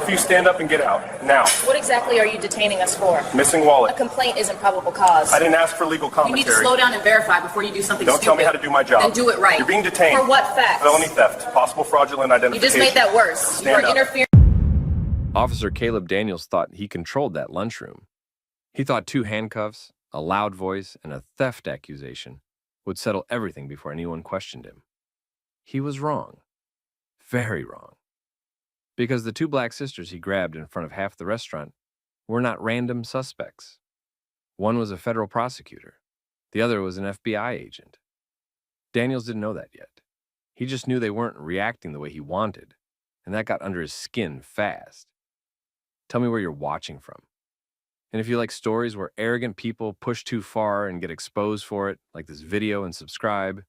of you stand up and get out, now. What exactly are you detaining us for? Missing A wallet. complaint isn't probable cause. I didn't ask for legal You commentary. need to slow down and verify before you do something Don't stupid. tell me how to do my job. Then do it right. You're being detained. For what facts? Felony theft, possible fraudulent You identification. just made that worse. You Stand are up. interfering. Officer Caleb Daniels thought he controlled that lunchroom. He thought 2 handcuffs, a loud voice, and a theft accusation would settle everything before anyone questioned him. He was wrong. Very wrong. Because the 2 black sisters he grabbed in front of half the restaurant were not random suspects. One was a federal prosecutor. The other was an FBI agent. Daniels didn't know that yet. He just knew they weren't reacting the way he wanted, and that got under his skin fast. Tell me where you're watching from. And if you like stories where arrogant people push too far and get exposed for it, like this video, and subscribe.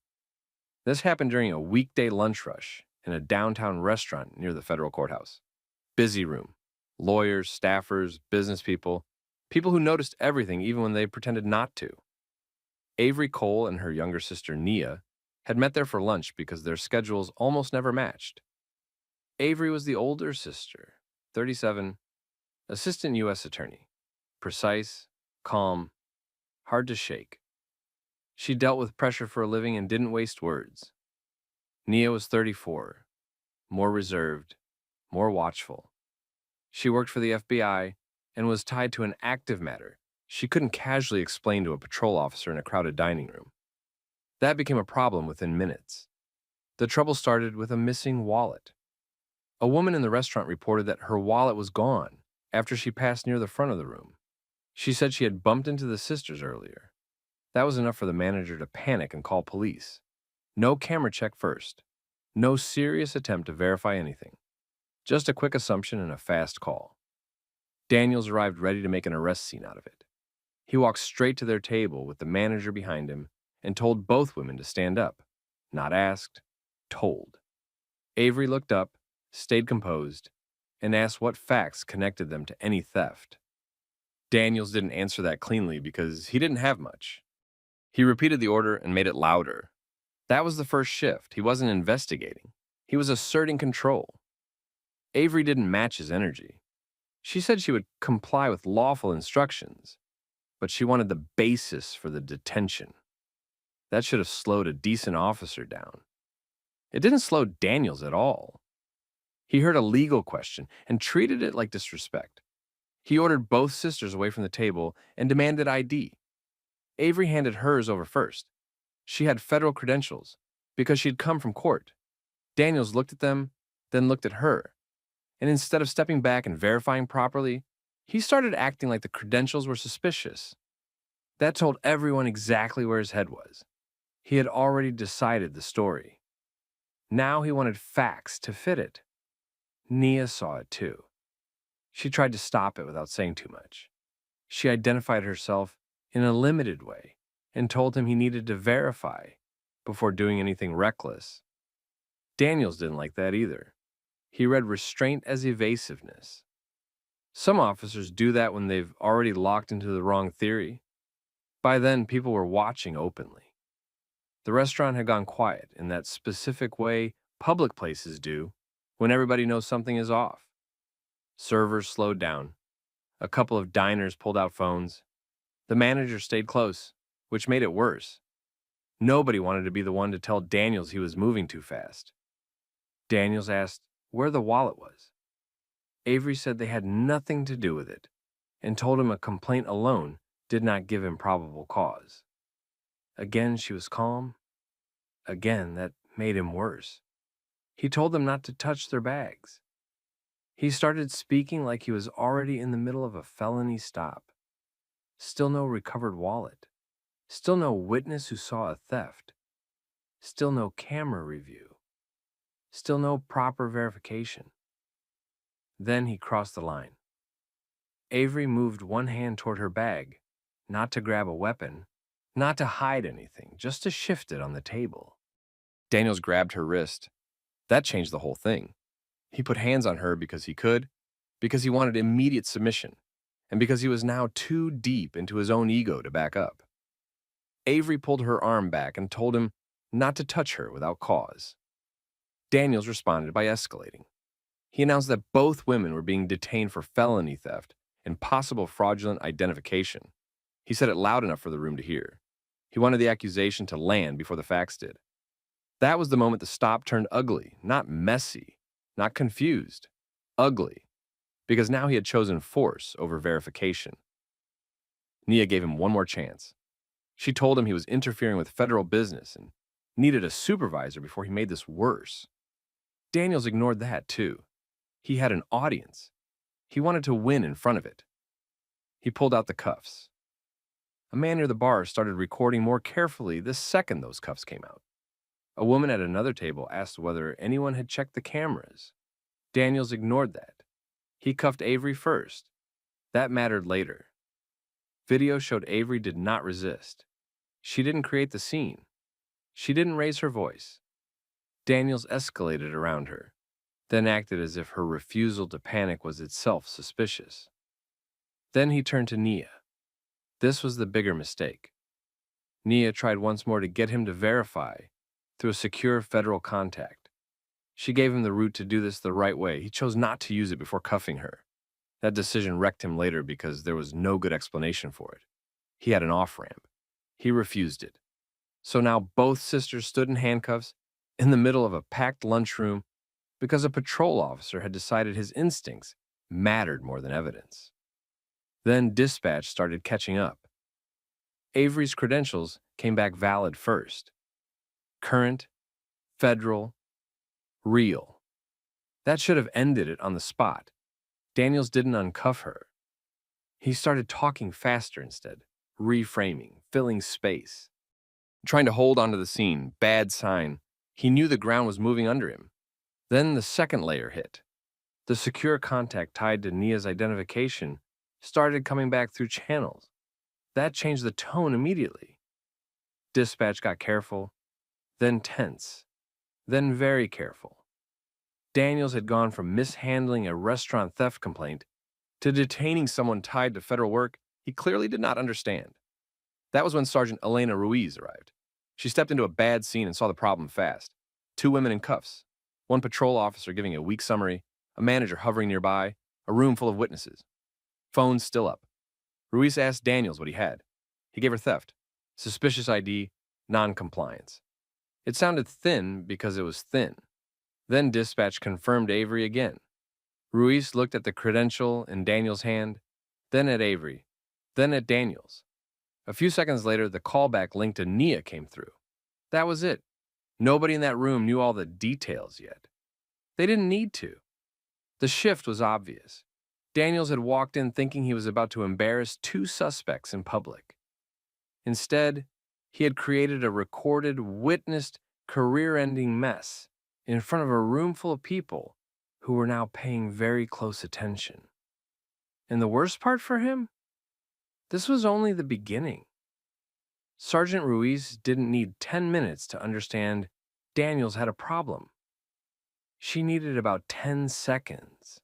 This happened during a weekday lunch rush in a downtown restaurant near the federal courthouse. Busy room. Lawyers, staffers, business people who noticed everything even when they pretended not to. Avery Cole and her younger sister Nia had met there for lunch because their schedules almost never matched. Avery was the older sister, 37, assistant U.S. attorney. Precise, calm, hard to shake. She dealt with pressure for a living and didn't waste words. Nia was 34, more reserved, more watchful. She worked for the FBI and was tied to an active matter she couldn't casually explain to a patrol officer in a crowded dining room. That became a problem within minutes. The trouble started with a missing wallet. A woman in the restaurant reported that her wallet was gone after she passed near the front of the room. She said she had bumped into the sisters earlier. That was enough for the manager to panic and call police. No camera check first. No serious attempt to verify anything. Just a quick assumption and a fast call. Daniels arrived ready to make an arrest scene out of it. He walked straight to their table with the manager behind him and told both women to stand up. Not asked, told. Avery looked up, stayed composed, and asked what facts connected them to any theft. Daniels didn't answer that cleanly because he didn't have much. He repeated the order and made it louder. That was the first shift. He wasn't investigating. He was asserting control. Avery didn't match his energy. She said she would comply with lawful instructions, but she wanted the basis for the detention. That should have slowed a decent officer down. It didn't slow Daniels at all. He heard a legal question and treated it like disrespect. He ordered both sisters away from the table and demanded ID. Avery handed hers over first. She had federal credentials because she'd come from court. Daniels looked at them, then looked at her. And instead of stepping back and verifying properly, he started acting like the credentials were suspicious. That told everyone exactly where his head was. He had already decided the story. Now he wanted facts to fit it. Nia saw it too. She tried to stop it without saying too much. She identified herself in a limited way and told him he needed to verify before doing anything reckless. Daniels didn't like that either. He read restraint as evasiveness. Some officers do that when they've already locked into the wrong theory. By then, people were watching openly. The restaurant had gone quiet in that specific way public places do when everybody knows something is off. Servers slowed down. A couple of diners pulled out phones. The manager stayed close, which made it worse. Nobody wanted to be the one to tell Daniels he was moving too fast. Daniels asked where the wallet was. Avery said they had nothing to do with it and told him a complaint alone did not give him probable cause. Again, she was calm. Again, that made him worse. He told them not to touch their bags. He started speaking like he was already in the middle of a felony stop. Still no recovered wallet. Still no witness who saw a theft. Still no camera review. Still no proper verification. Then he crossed the line. Avery moved one hand toward her bag, not to grab a weapon, not to hide anything, just to shift it on the table. Daniels grabbed her wrist. That changed the whole thing. He put hands on her because he could, because he wanted immediate submission, and because he was now too deep into his own ego to back up. Avery pulled her arm back and told him not to touch her without cause. Daniels responded by escalating. He announced that both women were being detained for felony theft and possible fraudulent identification. He said it loud enough for the room to hear. He wanted the accusation to land before the facts did. That was the moment the stop turned ugly, not messy, not confused, ugly, because now he had chosen force over verification. Nia gave him one more chance. She told him he was interfering with federal business and needed a supervisor before he made this worse. Daniels ignored that, too. He had an audience. He wanted to win in front of it. He pulled out the cuffs. A man near the bar started recording more carefully the second those cuffs came out. A woman at another table asked whether anyone had checked the cameras. Daniels ignored that. He cuffed Avery first. That mattered later. Video showed Avery did not resist. She didn't create the scene. She didn't raise her voice. Daniels escalated around her, then acted as if her refusal to panic was itself suspicious. Then he turned to Nia. This was the bigger mistake. Nia tried once more to get him to verify through a secure federal contact. She gave him the route to do this the right way. He chose not to use it before cuffing her. That decision wrecked him later because there was no good explanation for it. He had an off-ramp. He refused it. So now both sisters stood in handcuffs in the middle of a packed lunchroom because a patrol officer had decided his instincts mattered more than evidence. Then dispatch started catching up. Avery's credentials came back valid first. Current, federal, real. That should have ended it on the spot. Daniels didn't uncuff her. He started talking faster instead, reframing, filling space. Trying to hold onto the scene, bad sign. He knew the ground was moving under him. Then the second layer hit. The secure contact tied to Nia's identification started coming back through channels. That changed the tone immediately. Dispatch got careful, then tense, then very careful. Daniels had gone from mishandling a restaurant theft complaint to detaining someone tied to federal work he clearly did not understand. That was when Sergeant Elena Ruiz arrived. She stepped into a bad scene and saw the problem fast. 2 women in cuffs, 1 patrol officer giving a weak summary, a manager hovering nearby, a room full of witnesses. Phones still up. Ruiz asked Daniels what he had. He gave her theft, suspicious ID, non-compliance. It sounded thin because it was thin. Then dispatch confirmed Avery again. Ruiz looked at the credential in Daniels' hand, then at Avery, then at Daniels. A few seconds later, the callback link to Nia came through. That was it. Nobody in that room knew all the details yet. They didn't need to. The shift was obvious. Daniels had walked in thinking he was about to embarrass 2 suspects in public. Instead, he had created a recorded, witnessed, career-ending mess in front of a room full of people who were now paying very close attention. And the worst part for him? This was only the beginning. Sergeant Ruiz didn't need 10 minutes to understand Daniels had a problem. She needed about 10 seconds.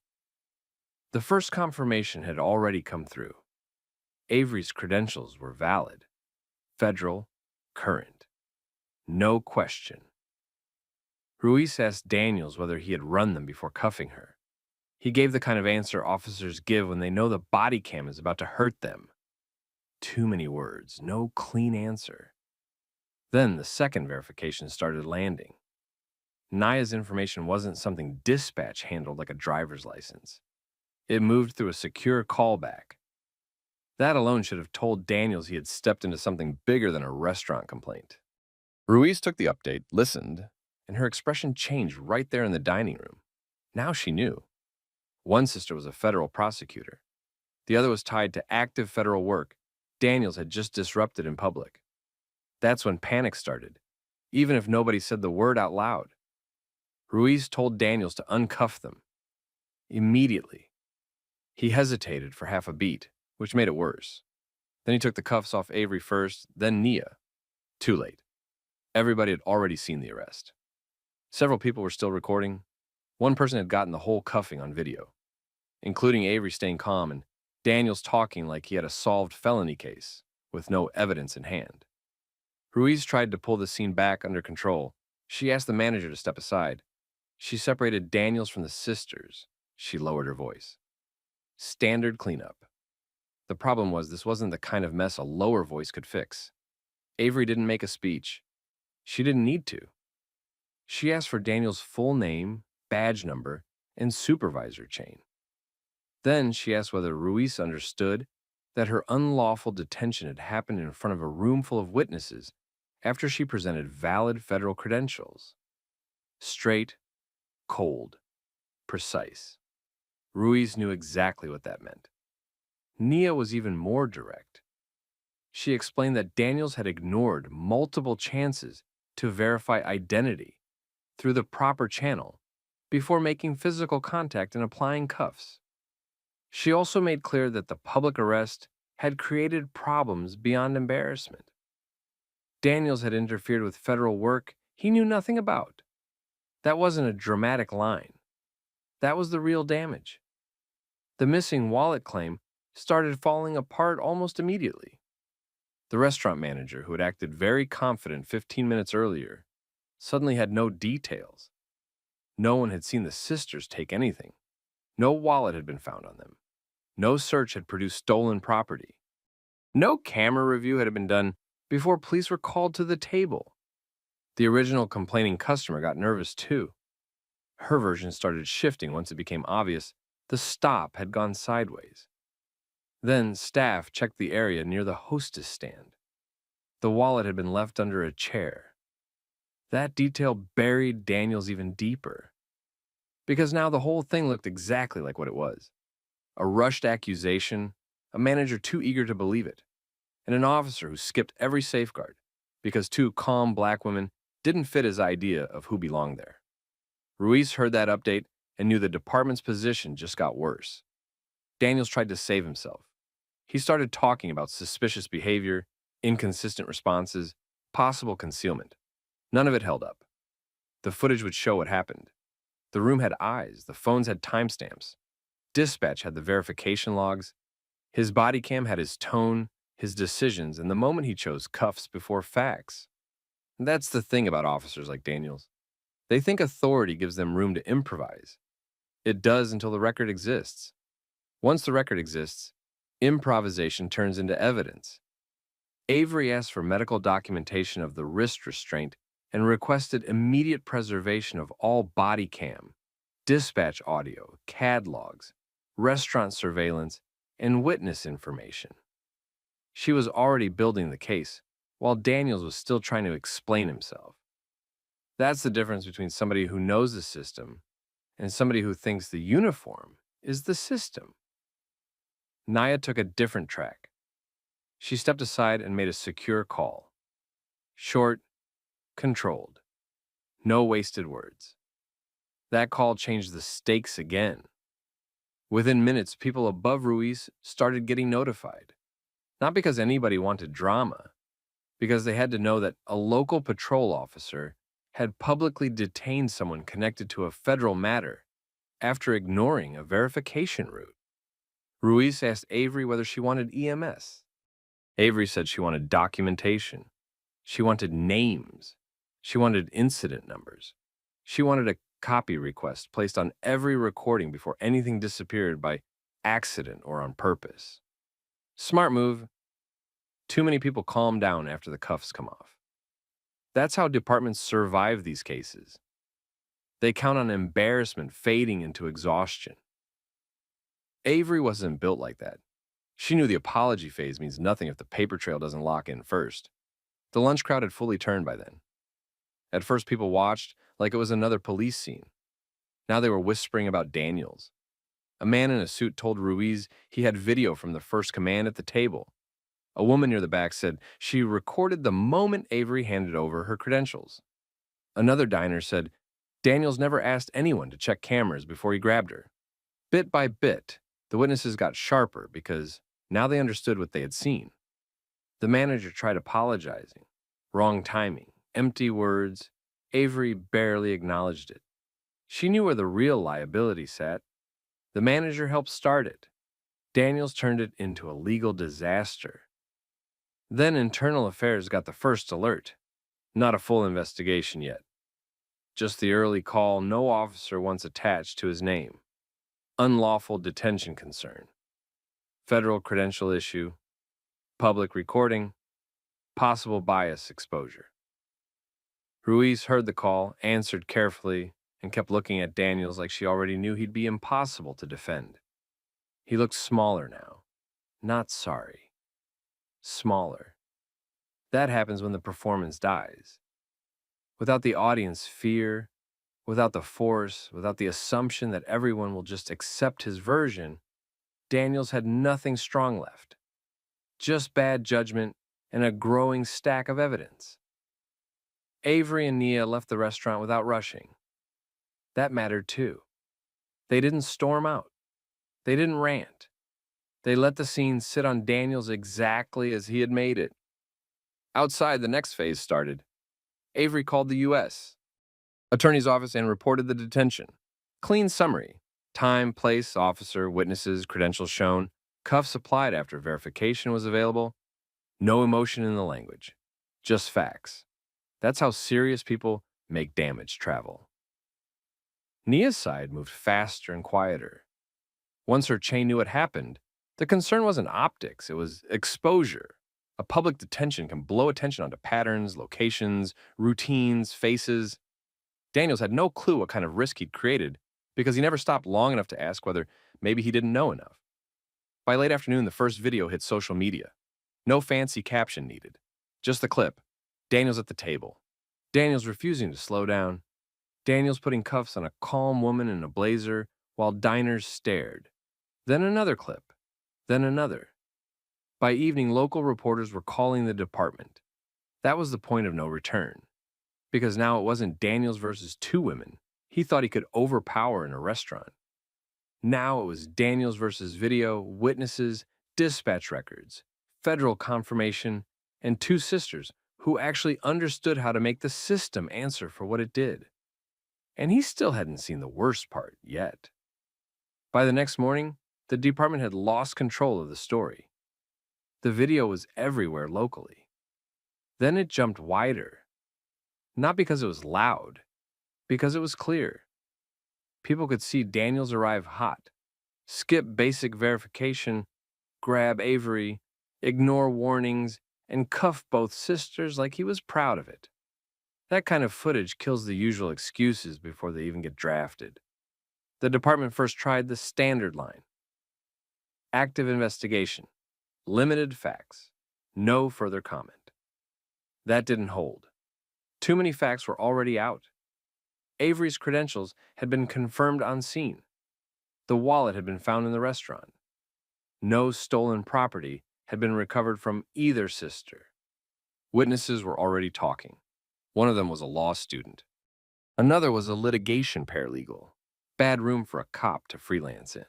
The first confirmation had already come through. Avery's credentials were valid. Federal, current. No question. Ruiz asked Daniels whether he had run them before cuffing her. He gave the kind of answer officers give when they know the body cam is about to hurt them. Too many words, no clean answer. Then the second verification started landing. Nia's information wasn't something dispatch handled like a driver's license. It moved through a secure callback. That alone should have told Daniels he had stepped into something bigger than a restaurant complaint. Ruiz took the update, listened, and her expression changed right there in the dining room. Now she knew. One sister was a federal prosecutor. The other was tied to active federal work Daniels had just disrupted in public. That's when panic started, even if nobody said the word out loud. Ruiz told Daniels to uncuff them. Immediately. He hesitated for half a beat, which made it worse. Then he took the cuffs off Avery first, then Nia. Too late. Everybody had already seen the arrest. Several people were still recording. One person had gotten the whole cuffing on video, including Avery staying calm and Daniels talking like he had a solved felony case with no evidence in hand. Ruiz tried to pull the scene back under control. She asked the manager to step aside. She separated Daniels from the sisters. She lowered her voice. Standard cleanup. The problem was this wasn't the kind of mess a lower voice could fix. Avery didn't make a speech. She didn't need to. She asked for Daniel's full name, badge number, and supervisor chain. Then she asked whether Ruiz understood that her unlawful detention had happened in front of a room full of witnesses after she presented valid federal credentials. Straight, cold, precise. Ruiz knew exactly what that meant. Nia was even more direct. She explained that Daniels had ignored multiple chances to verify identity through the proper channel before making physical contact and applying cuffs. She also made clear that the public arrest had created problems beyond embarrassment. Daniels had interfered with federal work he knew nothing about. That wasn't a dramatic line. That was the real damage. The missing wallet claim started falling apart almost immediately. The restaurant manager, who had acted very confident 15 minutes earlier, suddenly had no details. No one had seen the sisters take anything. No wallet had been found on them. No search had produced stolen property. No camera review had been done before police were called to the table. The original complaining customer got nervous too. Her version started shifting once it became obvious the stop had gone sideways. Then staff checked the area near the hostess stand. The wallet had been left under a chair. That detail buried Daniels even deeper, because now the whole thing looked exactly like what it was. A rushed accusation, a manager too eager to believe it, and an officer who skipped every safeguard because two calm black women didn't fit his idea of who belonged there. Ruiz heard that update and knew the department's position just got worse. Daniels tried to save himself. He started talking about suspicious behavior, inconsistent responses, possible concealment. None of it held up. The footage would show what happened. The room had eyes, the phones had timestamps. Dispatch had the verification logs. His body cam had his tone, his decisions, and the moment he chose cuffs before facts. And that's the thing about officers like Daniels. They think authority gives them room to improvise. It does until the record exists. Once the record exists, improvisation turns into evidence. Avery asked for medical documentation of the wrist restraint and requested immediate preservation of all body cam, dispatch audio, CAD logs, restaurant surveillance, and witness information. She was already building the case, while Daniels was still trying to explain himself. That's the difference between somebody who knows the system and somebody who thinks the uniform is the system. Nia took a different track. She stepped aside and made a secure call. Short, controlled. No wasted words. That call changed the stakes again. Within minutes, people above Ruiz started getting notified. Not because anybody wanted drama, because they had to know that a local patrol officer had publicly detained someone connected to a federal matter after ignoring a verification route. Ruiz asked Avery whether she wanted EMS. Avery said she wanted documentation. She wanted names. She wanted incident numbers. She wanted a copy request placed on every recording before anything disappeared by accident or on purpose. Smart move. Too many people calm down after the cuffs come off. That's how departments survive these cases. They count on embarrassment fading into exhaustion. Avery wasn't built like that. She knew the apology phase means nothing if the paper trail doesn't lock in first. The lunch crowd had fully turned by then. At first, people watched like it was another police scene. Now they were whispering about Daniels. A man in a suit told Ruiz he had video from the first command at the table. A woman near the back said she recorded the moment Avery handed over her credentials. Another diner said Daniels never asked anyone to check cameras before he grabbed her. Bit by bit, the witnesses got sharper because now they understood what they had seen. The manager tried apologizing. Wrong timing, empty words. Avery barely acknowledged it. She knew where the real liability sat. The manager helped start it. Daniels turned it into a legal disaster. Then Internal Affairs got the first alert. Not a full investigation yet. Just the early call no officer once attached to his name. Unlawful detention concern. Federal credential issue. Public recording. Possible bias exposure. Ruiz heard the call, answered carefully, and kept looking at Daniels like she already knew he'd be impossible to defend. He looked smaller now. Not sorry. Smaller. That happens when the performance dies. Without the audience fear, without the force, without the assumption that everyone will just accept his version, Daniels had nothing strong left. Just bad judgment and a growing stack of evidence. Avery and Nia left the restaurant without rushing. That mattered too. They didn't storm out. They didn't rant. They let the scene sit on Daniels exactly as he had made it. Outside, the next phase started. Avery called the U.S. Attorney's office and reported the detention. Clean summary. Time, place, officer, witnesses, credentials shown. Cuffs applied after verification was available. No emotion in the language. Just facts. That's how serious people make damage travel. Nia's side moved faster and quieter. Once her chain knew what happened, the concern wasn't optics, it was exposure. A public detention can blow attention onto patterns, locations, routines, faces. Daniels had no clue what kind of risk he'd created because he never stopped long enough to ask whether maybe he didn't know enough. By late afternoon, the first video hit social media. No fancy caption needed. Just the clip. Daniels at the table. Daniels refusing to slow down. Daniels putting cuffs on a calm woman in a blazer while diners stared. Then another clip. Then another. By evening, local reporters were calling the department. That was the point of no return. Because now it wasn't Daniels versus two women he thought he could overpower in a restaurant. Now it was Daniels versus video, witnesses, dispatch records, federal confirmation, and two sisters who actually understood how to make the system answer for what it did. And he still hadn't seen the worst part yet. By the next morning, the department had lost control of the story. The video was everywhere locally. Then it jumped wider. Not because it was loud, because it was clear. People could see Daniels arrive hot, skip basic verification, grab Avery, ignore warnings, and cuff both sisters like he was proud of it. That kind of footage kills the usual excuses before they even get drafted. The department first tried the standard line. Active investigation. Limited facts. No further comment. That didn't hold. Too many facts were already out. Avery's credentials had been confirmed on scene. The wallet had been found in the restaurant. No stolen property had been recovered from either sister. Witnesses were already talking. One of them was a law student. Another was a litigation paralegal. Bad room for a cop to freelance in.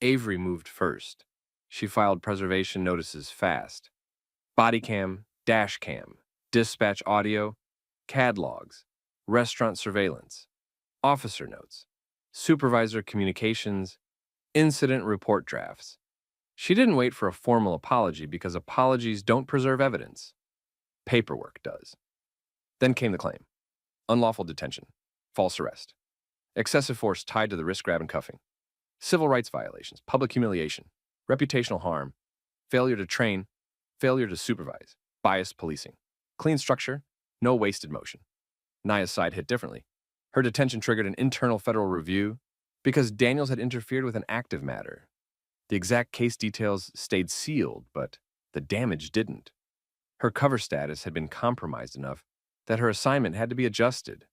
Avery moved first. She filed preservation notices fast. Bodycam, dashcam, dispatch audio, CAD logs, restaurant surveillance, officer notes, supervisor communications, incident report drafts. She didn't wait for a formal apology because apologies don't preserve evidence. Paperwork does. Then came the claim. Unlawful detention, false arrest, excessive force tied to the wrist grab and cuffing, civil rights violations, public humiliation, reputational harm, failure to train, failure to supervise, biased policing, clean structure, no wasted motion. Nia's side hit differently. Her detention triggered an internal federal review because Daniels had interfered with an active matter. The exact case details stayed sealed, but the damage didn't. Her cover status had been compromised enough that her assignment had to be adjusted.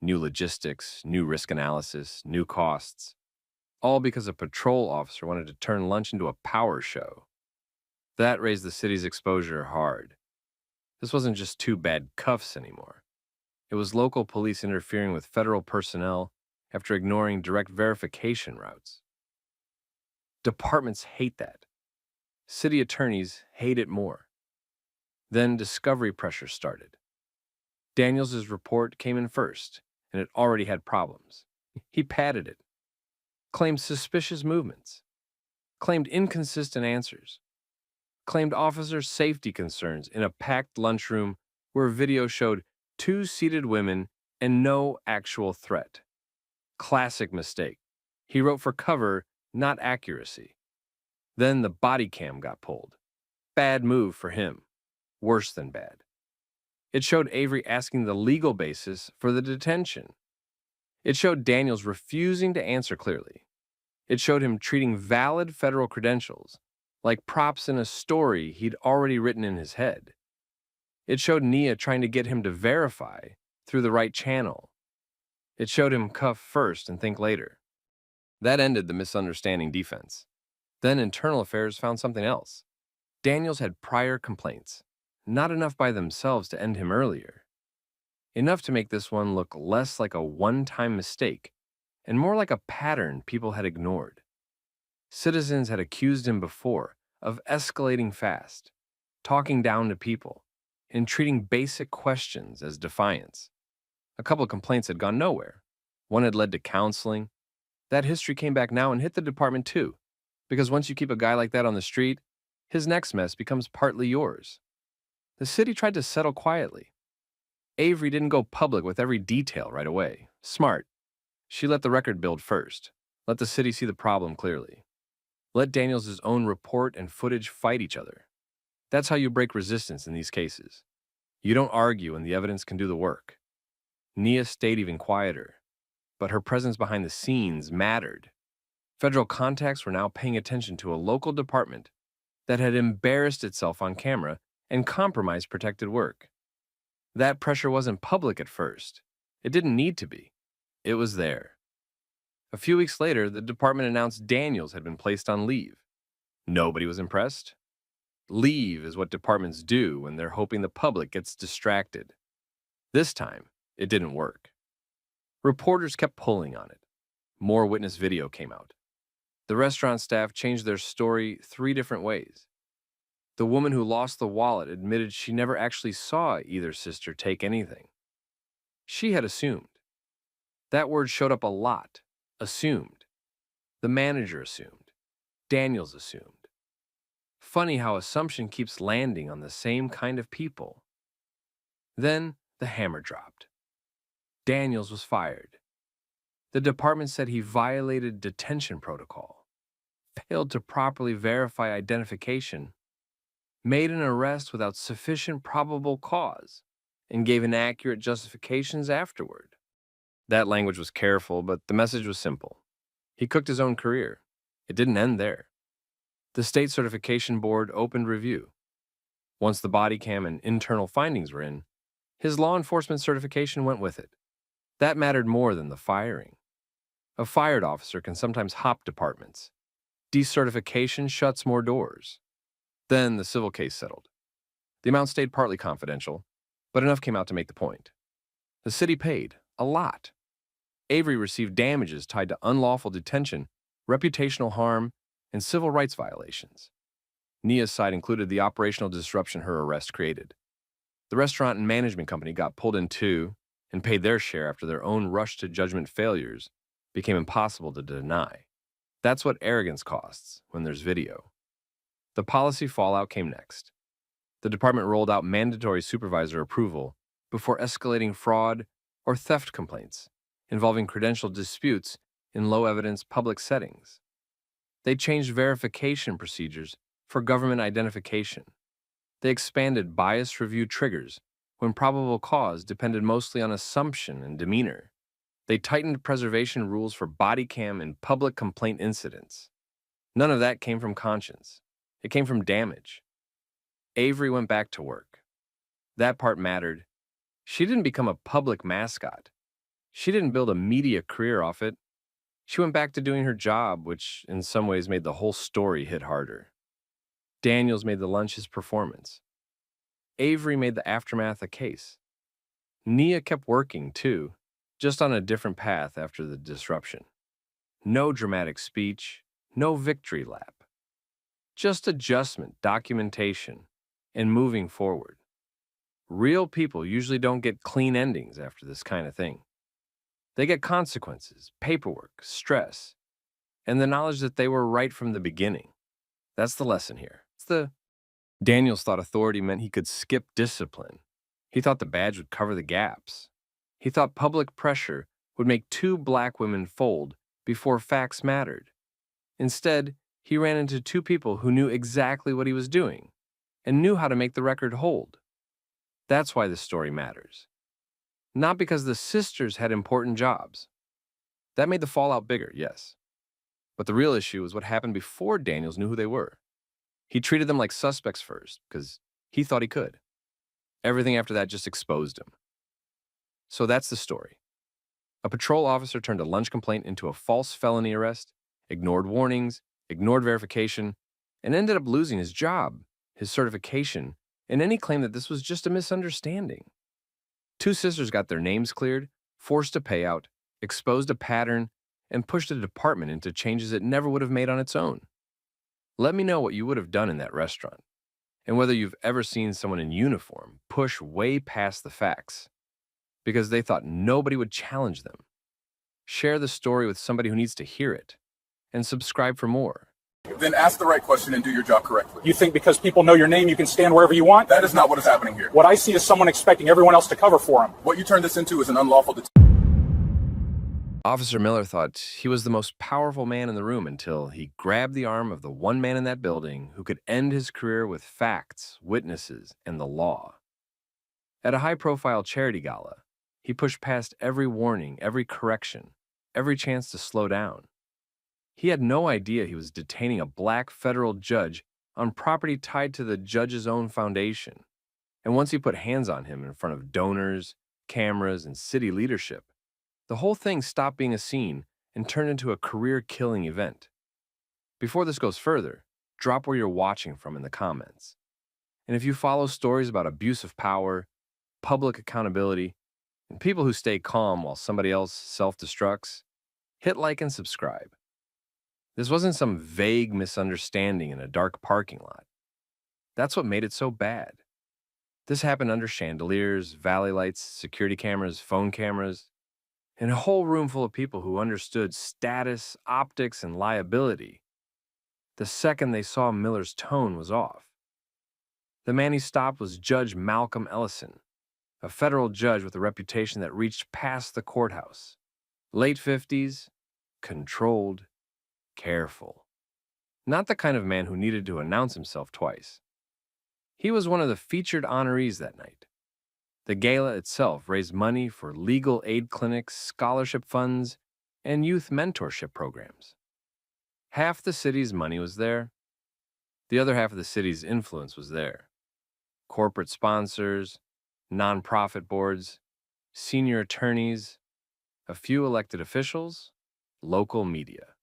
New logistics, new risk analysis, new costs. All because a patrol officer wanted to turn lunch into a power show. That raised the city's exposure hard. This wasn't just two bad cuffs anymore. It was local police interfering with federal personnel after ignoring direct verification routes. Departments hate that. City attorneys hate it more. Then discovery pressure started. Daniels' report came in first, and it already had problems. He padded it, claimed suspicious movements, claimed inconsistent answers, claimed officer safety concerns in a packed lunchroom where video showed two seated women and no actual threat. Classic mistake. He wrote for cover, not accuracy. Then the body cam got pulled. Bad move for him. Worse than bad. It showed Avery asking the legal basis for the detention. It showed Daniels refusing to answer clearly. It showed him treating valid federal credentials like props in a story he'd already written in his head. It showed Nia trying to get him to verify through the right channel. It showed him cuff first and think later. That ended the misunderstanding defense. Then Internal Affairs found something else. Daniels had prior complaints, not enough by themselves to end him earlier. Enough to make this one look less like a one-time mistake and more like a pattern people had ignored. Citizens had accused him before of escalating fast, talking down to people, and treating basic questions as defiance. A couple of complaints had gone nowhere. One had led to counseling. That history came back now and hit the department too, because once you keep a guy like that on the street, his next mess becomes partly yours. The city tried to settle quietly. Avery didn't go public with every detail right away. Smart. She let the record build first. Let the city see the problem clearly. Let Daniels' own report and footage fight each other. That's how you break resistance in these cases. You don't argue when the evidence can do the work. Nia stayed even quieter, but her presence behind the scenes mattered. Federal contacts were now paying attention to a local department that had embarrassed itself on camera and compromised protected work. That pressure wasn't public at first. It didn't need to be. It was there. A few weeks later, the department announced Daniels had been placed on leave. Nobody was impressed. Leave is what departments do when they're hoping the public gets distracted. This time, it didn't work. Reporters kept pulling on it. More witness video came out. The restaurant staff changed their story 3 different ways. The woman who lost the wallet admitted she never actually saw either sister take anything. She had assumed. That word showed up a lot. Assumed. The manager assumed. Daniels assumed. Funny how assumption keeps landing on the same kind of people. Then the hammer dropped. Daniels was fired. The department said he violated detention protocol, failed to properly verify identification, made an arrest without sufficient probable cause, and gave inaccurate justifications afterward. That language was careful, but the message was simple. He cooked his own career. It didn't end there. The state certification board opened review. Once the body cam and internal findings were in, his law enforcement certification went with it. That mattered more than the firing. A fired officer can sometimes hop departments. Decertification shuts more doors. Then the civil case settled. The amount stayed partly confidential, but enough came out to make the point. The city paid, a lot. Avery received damages tied to unlawful detention, reputational harm, and civil rights violations. Nia's side included the operational disruption her arrest created. The restaurant and management company got pulled in too and paid their share after their own rush-to-judgment failures became impossible to deny. That's what arrogance costs when there's video. The policy fallout came next. The department rolled out mandatory supervisor approval before escalating fraud or theft complaints involving credential disputes in low-evidence public settings. They changed verification procedures for government identification. They expanded bias review triggers when probable cause depended mostly on assumption and demeanor. They tightened preservation rules for body cam in public complaint incidents. None of that came from conscience. It came from damage. Avery went back to work. That part mattered. She didn't become a public mascot. She didn't build a media career off it. She went back to doing her job, which in some ways made the whole story hit harder. Daniels made the lunch his performance. Avery made the aftermath a case. Nia kept working, too, just on a different path after the disruption. No dramatic speech, no victory lap. Just adjustment, documentation, and moving forward. Real people usually don't get clean endings after this kind of thing. They get consequences, paperwork, stress, and the knowledge that they were right from the beginning. That's the lesson here. Daniels thought authority meant he could skip discipline. He thought the badge would cover the gaps. He thought public pressure would make two black women fold before facts mattered. Instead, he ran into two people who knew exactly what he was doing and knew how to make the record hold. That's why this story matters. Not because the sisters had important jobs. That made the fallout bigger, yes. But the real issue was what happened before Daniels knew who they were. He treated them like suspects first, because he thought he could. Everything after that just exposed him. So that's the story. A patrol officer turned a lunch complaint into a false felony arrest, ignored warnings, ignored verification, and ended up losing his job, his certification, and any claim that this was just a misunderstanding. Two sisters got their names cleared, forced a payout, exposed a pattern, and pushed a department into changes it never would have made on its own. Let me know what you would have done in that restaurant, and whether you've ever seen someone in uniform push way past the facts because they thought nobody would challenge them. Share the story with somebody who needs to hear it, and subscribe for more. Then ask the right question and do your job correctly. You think because people know your name, you can stand wherever you want? That is not what is happening here. What I see is someone expecting everyone else to cover for him. What you turned this into is an unlawful Officer Miller thought he was the most powerful man in the room until he grabbed the arm of the one man in that building who could end his career with facts, witnesses, and the law. At a high-profile charity gala, he pushed past every warning, every correction, every chance to slow down. He had no idea he was detaining a black federal judge on property tied to the judge's own foundation. And once he put hands on him in front of donors, cameras, and city leadership, the whole thing stopped being a scene and turned into a career-killing event. Before this goes further, drop where you're watching from in the comments. And if you follow stories about abuse of power, public accountability, and people who stay calm while somebody else self-destructs, hit like and subscribe. This wasn't some vague misunderstanding in a dark parking lot. That's what made it so bad. This happened under chandeliers, valley lights, security cameras, phone cameras, and a whole room full of people who understood status, optics, and liability. The second they saw Miller's tone was off. The man he stopped was Judge Malcolm Ellison, a federal judge with a reputation that reached past the courthouse. Late 50s, controlled, careful. Not the kind of man who needed to announce himself twice. He was one of the featured honorees that night. The gala itself raised money for legal aid clinics, scholarship funds, and youth mentorship programs. Half the city's money was there. The other half of the city's influence was there. Corporate sponsors, nonprofit boards, senior attorneys, a few elected officials, local media.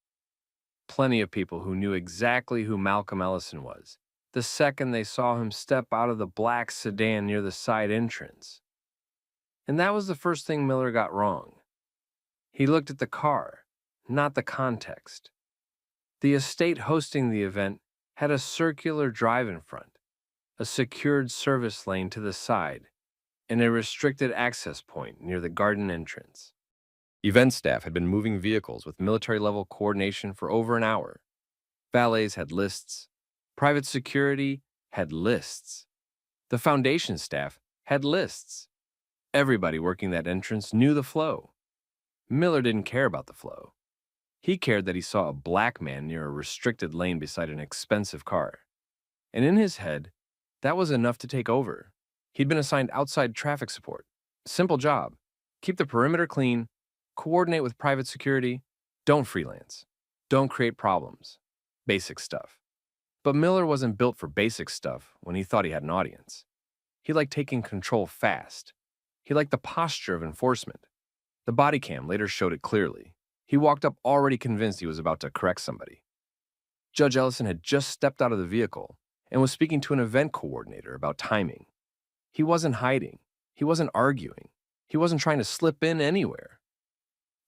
Plenty of people who knew exactly who Malcolm Ellison was the second they saw him step out of the black sedan near the side entrance. And that was the first thing Miller got wrong. He looked at the car, not the context. The estate hosting the event had a circular drive in front, a secured service lane to the side, and a restricted access point near the garden entrance. Event staff had been moving vehicles with military-level coordination for over an hour. Valets had lists. Private security had lists. The foundation staff had lists. Everybody working that entrance knew the flow. Miller didn't care about the flow. He cared that he saw a black man near a restricted lane beside an expensive car. And in his head, that was enough to take over. He'd been assigned outside traffic support. Simple job. Keep the perimeter clean, coordinate with private security, don't freelance, don't create problems. Basic stuff. But Miller wasn't built for basic stuff when he thought he had an audience. He liked taking control fast. He liked the posture of enforcement. The Bodycam later showed it clearly. He walked up already convinced he was about to correct somebody. Judge Ellison had just stepped out of the vehicle and was speaking to an event coordinator about timing. He wasn't hiding. He wasn't arguing. He wasn't trying to slip in anywhere.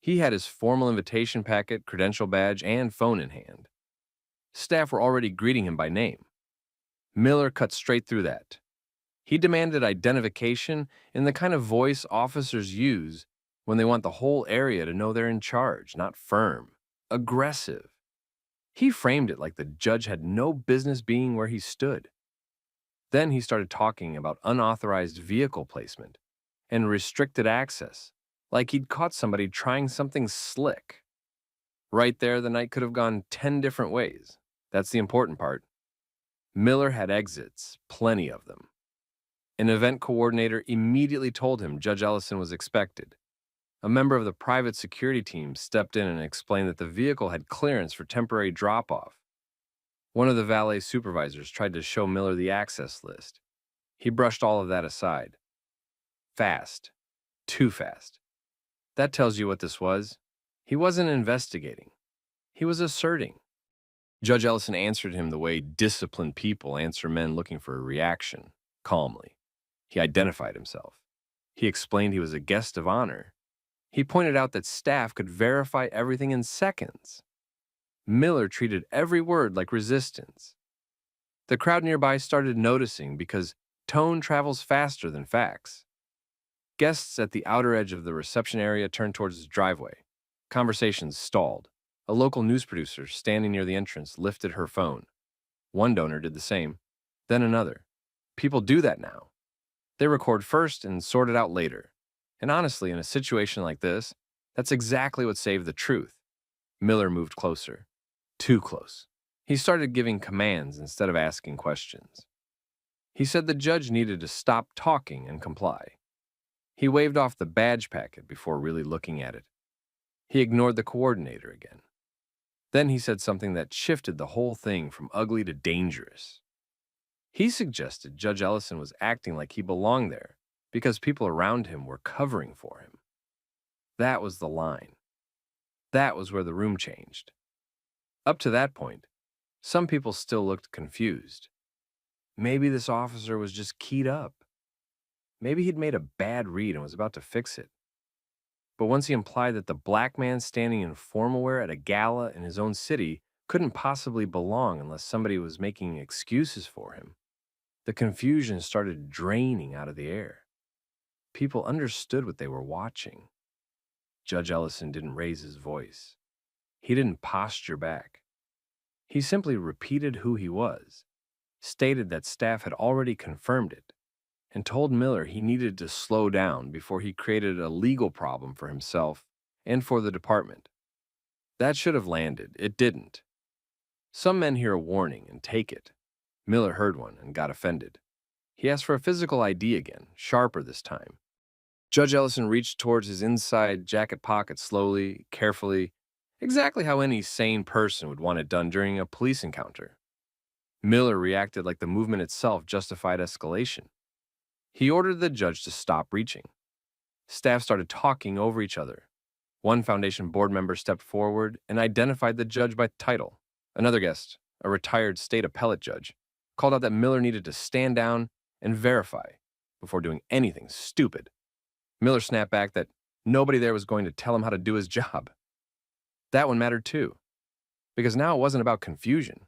He had his formal invitation packet, credential badge, and phone in hand. Staff were already greeting him by name. Miller cut straight through that. He demanded identification in the kind of voice officers use when they want the whole area to know they're in charge, not firm, aggressive. He framed it like the judge had no business being where he stood. Then he started talking about unauthorized vehicle placement and restricted access like he'd caught somebody trying something slick. Right there, the night could have gone 10 different ways. That's the important part. Miller had exits, plenty of them. An event coordinator immediately told him Judge Ellison was expected. A member of the private security team stepped in and explained that the vehicle had clearance for temporary drop-off. One of the valet supervisors tried to show Miller the access list. He brushed all of that aside. Fast. Too fast. That tells you what this was. He wasn't investigating. He was asserting. Judge Ellison answered him the way disciplined people answer men looking for a reaction, calmly. He identified himself. He explained he was a guest of honor. He pointed out that staff could verify everything in seconds. Miller treated every word like resistance. The crowd nearby started noticing because tone travels faster than facts. Guests at the outer edge of the reception area turned towards the driveway. Conversations stalled. A local news producer standing near the entrance lifted her phone. One donor did the same, then another. People do that now. They record first and sort it out later. And honestly, in a situation like this, that's exactly what saved the truth. Miller moved closer. Too close. He started giving commands instead of asking questions. He said the judge needed to stop talking and comply. He waved off the badge packet before really looking at it. He ignored the coordinator again. Then he said something that shifted the whole thing from ugly to dangerous. He suggested Judge Ellison was acting like he belonged there because people around him were covering for him. That was the line. That was where the room changed. Up to that point, some people still looked confused. Maybe this officer was just keyed up. Maybe he'd made a bad read and was about to fix it. But once he implied that the black man standing in formal wear at a gala in his own city couldn't possibly belong unless somebody was making excuses for him, the confusion started draining out of the air. People understood what they were watching. Judge Ellison didn't raise his voice. He didn't posture back. He simply repeated who he was, stated that staff had already confirmed it, and told Miller he needed to slow down before he created a legal problem for himself and for the department. That should have landed. It didn't. Some men hear a warning and take it. Miller heard one and got offended. He asked for a physical ID again, sharper this time. Judge Ellison reached towards his inside jacket pocket slowly, carefully, exactly how any sane person would want it done during a police encounter. Miller reacted like the movement itself justified escalation. He ordered the judge to stop reaching. Staff started talking over each other. One Foundation board member stepped forward and identified the judge by title. Another guest, a retired state appellate judge, called out that Miller needed to stand down and verify before doing anything stupid. Miller snapped back that nobody there was going to tell him how to do his job. That one mattered too, because now it wasn't about confusion.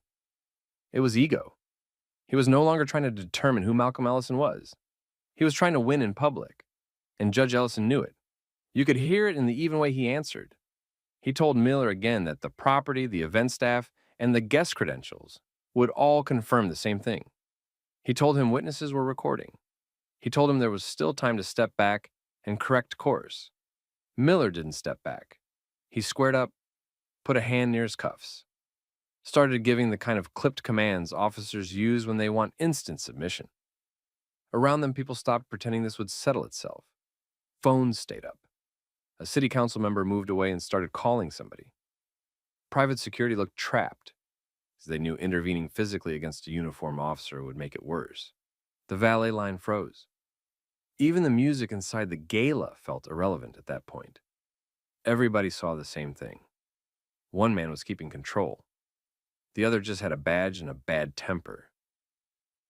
It was ego. He was no longer trying to determine who Malcolm Ellison was. He was trying to win in public, and Judge Ellison knew it. You could hear it in the even way he answered. He told Miller again that the property, the event staff, and the guest credentials would all confirm the same thing. He told him witnesses were recording. He told him there was still time to step back and correct course. Miller didn't step back. He squared up, put a hand near his cuffs, started giving the kind of clipped commands officers use when they want instant submission. Around them, people stopped pretending this would settle itself. Phones stayed up. A city council member moved away and started calling somebody. Private security looked trapped, as they knew intervening physically against a uniformed officer would make it worse. The valet line froze. Even the music inside the gala felt irrelevant at that point. Everybody saw the same thing. One man was keeping control. The other just had a badge and a bad temper.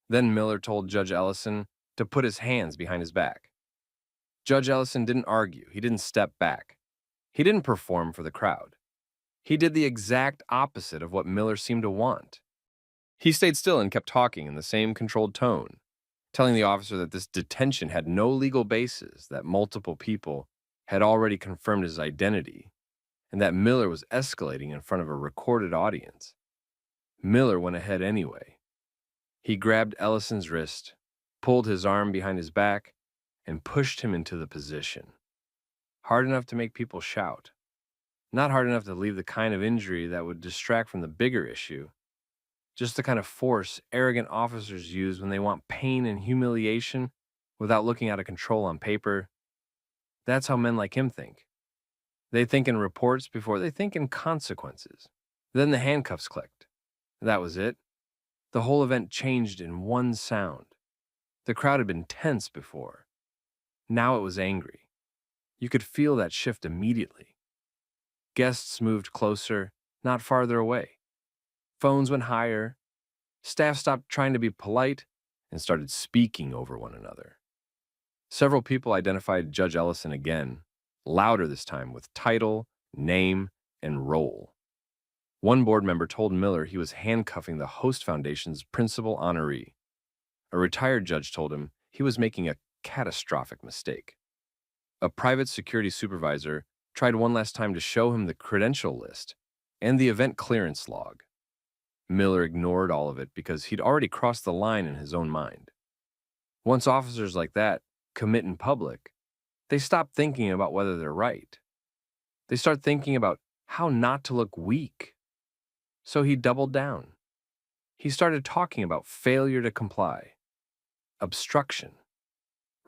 Then Miller told Judge Ellison to put his hands behind his back. Judge Ellison didn't argue. He didn't step back. He didn't perform for the crowd. He did the exact opposite of what Miller seemed to want. He stayed still and kept talking in the same controlled tone, telling the officer that this detention had no legal basis, that multiple people had already confirmed his identity, and that Miller was escalating in front of a recorded audience. Miller went ahead anyway. He grabbed Ellison's wrist, pulled his arm behind his back, and pushed him into the position. hard enough to make people shout, not hard enough to leave the kind of injury that would distract from the bigger issue, just the kind of force arrogant officers use when they want pain and humiliation without looking out of control on paper. That's how men like him think. They think in reports before they think in consequences. Then the handcuffs clicked. That was it. The whole event changed in one sound. The crowd had been tense before. Now it was angry. You could feel that shift immediately. Guests moved closer, not farther away. Phones went higher. Staff stopped trying to be polite and started speaking over one another. Several people identified Judge Ellison again, louder this time with title, name, and role. One board member told Miller he was handcuffing the Host Foundation's principal honoree. A retired judge told him he was making a catastrophic mistake. A private security supervisor tried one last time to show him the credential list and the event clearance log. Miller ignored all of it because he'd already crossed the line in his own mind. Once officers like that commit in public, they stop thinking about whether they're right. They start thinking about how not to look weak. So he doubled down. He started talking about failure to comply, obstruction,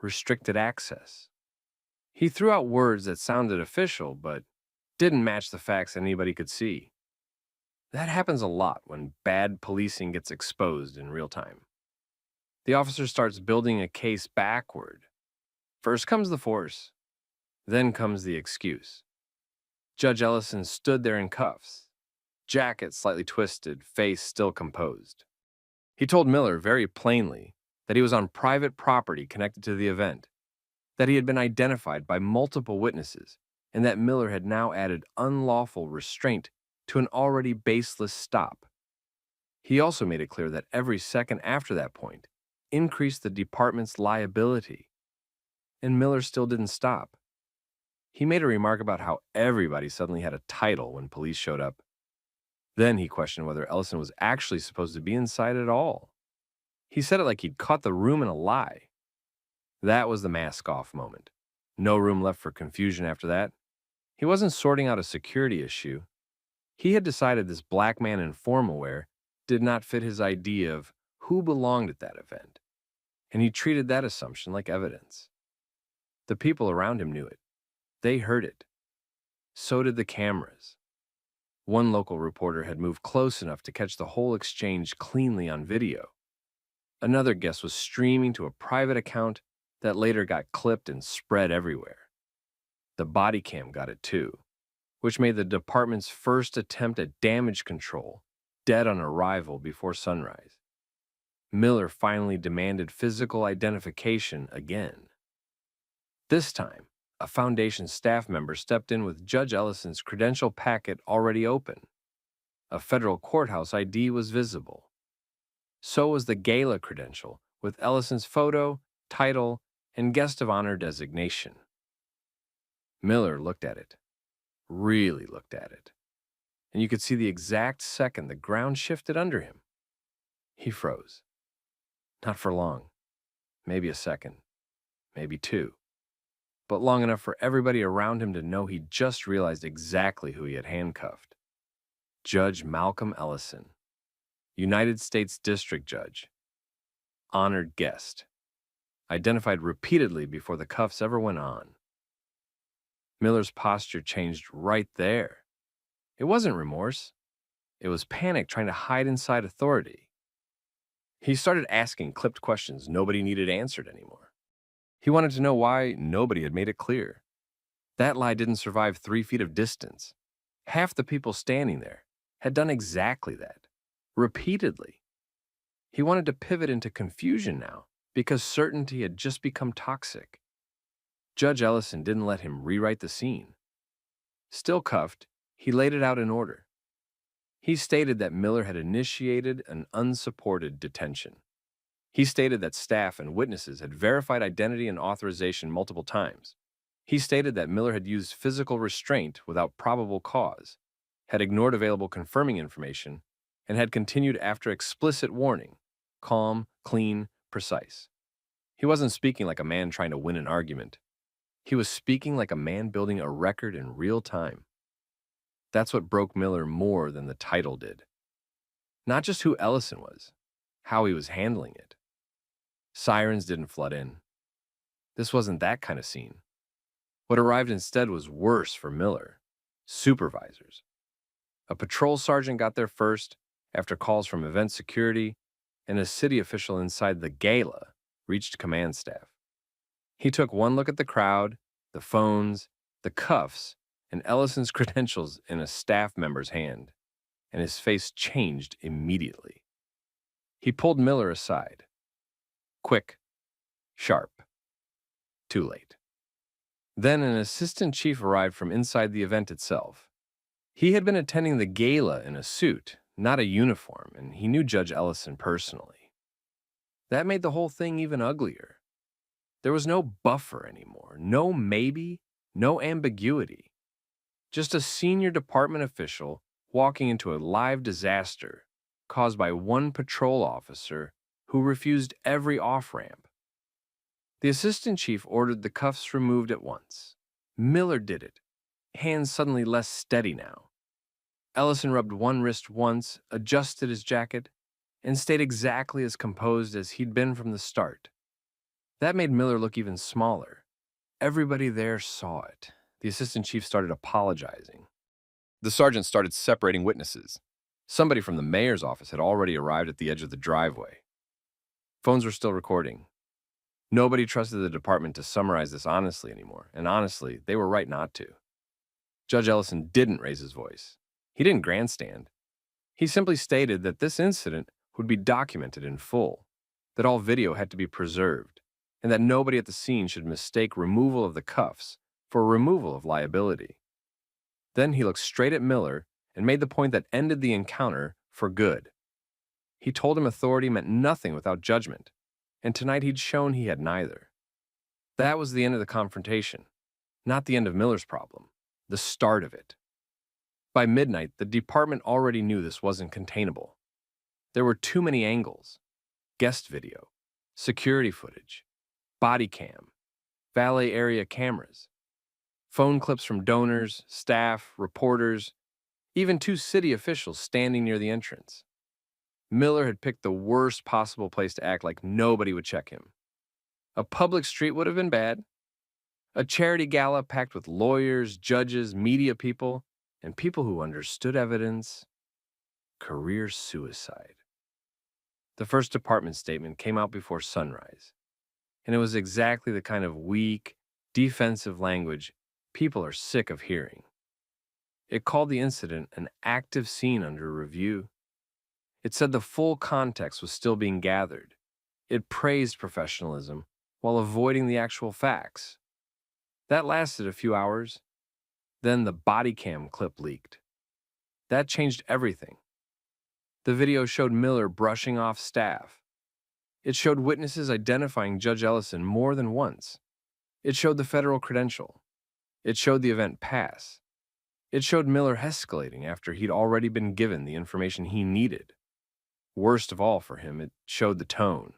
restricted access. He threw out words that sounded official but didn't match the facts anybody could see. That happens a lot when bad policing gets exposed in real time. The officer starts building a case backward. First comes the force, then comes the excuse. Judge Ellison stood there in cuffs, jacket slightly twisted, face still composed. He told Miller very plainly that he was on private property connected to the event, that he had been identified by multiple witnesses, and that Miller had now added unlawful restraint to an already baseless stop. He also made it clear that every second after that point increased the department's liability. And Miller still didn't stop. He made a remark about how everybody suddenly had a title when police showed up. Then he questioned whether Ellison was actually supposed to be inside at all. He said it like he'd caught the room in a lie. That was the mask-off moment. No room left for confusion after that. He wasn't sorting out a security issue. He had decided this black man in formal wear did not fit his idea of who belonged at that event, and he treated that assumption like evidence. The people around him knew it. They heard it. So did the cameras. One local reporter had moved close enough to catch the whole exchange cleanly on video. Another guest was streaming to a private account that later got clipped and spread everywhere. The Bodycam got it too, which made the department's first attempt at damage control dead on arrival before sunrise. Miller finally demanded physical identification again. This time, a Foundation staff member stepped in with Judge Ellison's credential packet already open. A federal courthouse ID was visible. So was the gala credential with Ellison's photo, title, and guest of honor designation. Miller looked at it, really looked at it, and you could see the exact second the ground shifted under him. He froze. Not for long. Maybe a second. Maybe two. But long enough for everybody around him to know he just realized exactly who he had handcuffed. Judge Malcolm Ellison, United States District Judge, honored guest, identified repeatedly before the cuffs ever went on. Miller's posture changed right there. It wasn't remorse. It was panic trying to hide inside authority. He started asking clipped questions nobody needed answered anymore. He wanted to know why nobody had made it clear. That lie didn't survive 3 feet of distance. Half the people standing there had done exactly that, repeatedly. He wanted to pivot into confusion now because certainty had just become toxic. Judge Ellison didn't let him rewrite the scene. Still cuffed, he laid it out in order. He stated that Miller had initiated an unsupported detention. He stated that staff and witnesses had verified identity and authorization multiple times. He stated that Miller had used physical restraint without probable cause, had ignored available confirming information, and had continued after explicit warning, calm, clean, precise. He wasn't speaking like a man trying to win an argument. He was speaking like a man building a record in real time. That's what broke Miller more than the title did. Not just who Ellison was, how he was handling it. Sirens didn't flood in. This wasn't that kind of scene. What arrived instead was worse for Miller. Supervisors. A patrol sergeant got there first, after calls from event security, and a city official inside the gala reached command staff. He took one look at the crowd, the phones, the cuffs, and Ellison's credentials in a staff member's hand, and his face changed immediately. He pulled Miller aside. Quick, sharp. Too late. Then an assistant chief arrived from inside the event itself. He had been attending the gala in a suit, not a uniform, and he knew Judge Ellison personally. That made the whole thing even uglier. There was no buffer anymore, no maybe, no ambiguity. Just a senior department official walking into a live disaster caused by one patrol officer who refused every off-ramp. The assistant chief ordered the cuffs removed at once. Miller did it, hands suddenly less steady now. Ellison rubbed one wrist once, adjusted his jacket, and stayed exactly as composed as he'd been from the start. That made Miller look even smaller. Everybody there saw it. The assistant chief started apologizing. The sergeant started separating witnesses. Somebody from the mayor's office had already arrived at the edge of the driveway. Phones were still recording. Nobody trusted the department to summarize this honestly anymore, and honestly, they were right not to. Judge Ellison didn't raise his voice. He didn't grandstand. He simply stated that this incident would be documented in full, that all video had to be preserved, and that nobody at the scene should mistake removal of the cuffs for removal of liability. Then he looked straight at Miller and made the point that ended the encounter for good. He told him authority meant nothing without judgment, and tonight he'd shown he had neither. That was the end of the confrontation, not the end of Miller's problem, the start of it. By midnight, the department already knew this wasn't containable. There were too many angles. Guest video, security footage, body cam, valet area cameras, phone clips from donors, staff, reporters, even two city officials standing near the entrance. Miller had picked the worst possible place to act like nobody would check him. A public street would have been bad. A charity gala packed with lawyers, judges, media people, and people who understood evidence. Career suicide. The first department statement came out before sunrise, and it was exactly the kind of weak, defensive language people are sick of hearing. It called the incident an active scene under review. It said the full context was still being gathered. It praised professionalism while avoiding the actual facts. That lasted a few hours. Then the Bodycam clip leaked. That changed everything. The video showed Miller brushing off staff. It showed witnesses identifying Judge Ellison more than once. It showed the federal credential. It showed the event pass. It showed Miller escalating after he'd already been given the information he needed. Worst of all for him, it showed the tone.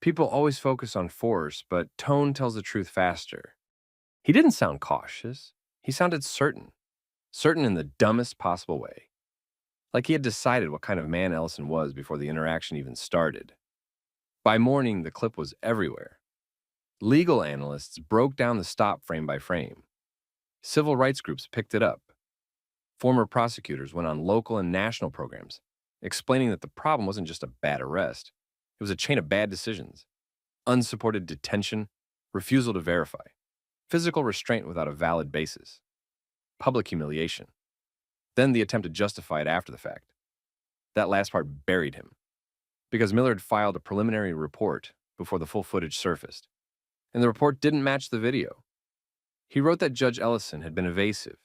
People always focus on force, but tone tells the truth faster. He didn't sound cautious. He sounded certain in the dumbest possible way. Like he had decided what kind of man Ellison was before the interaction even started. By morning, the clip was everywhere. Legal analysts broke down the stop frame by frame. Civil rights groups picked it up. Former prosecutors went on local and national programs, explaining that the problem wasn't just a bad arrest. It was a chain of bad decisions. Unsupported detention, refusal to verify, physical restraint without a valid basis, public humiliation. Then the attempt to justify it after the fact. That last part buried him, because Miller had filed a preliminary report before the full footage surfaced, and the report didn't match the video. He wrote that Judge Ellison had been evasive.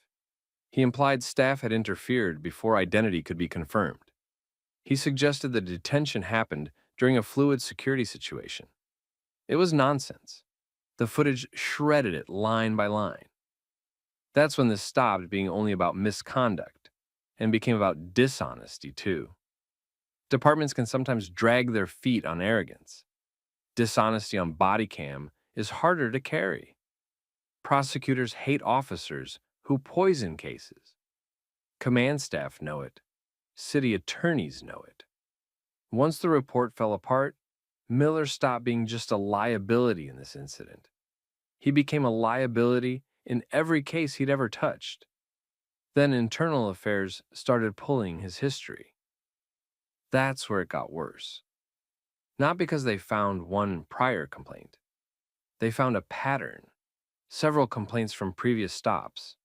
He implied staff had interfered before identity could be confirmed. He suggested the detention happened during a fluid security situation. It was nonsense. The footage shredded it line by line. That's when this stopped being only about misconduct and became about dishonesty, too. Departments can sometimes drag their feet on arrogance. Dishonesty on body cam is harder to carry. Prosecutors hate officers who poison cases. Command staff know it. City attorneys know it. Once the report fell apart, Miller stopped being just a liability in this incident. He became a liability in every case he'd ever touched. Then internal affairs started pulling his history. That's where it got worse. Not because they found one prior complaint. They found a pattern, several complaints from previous stops,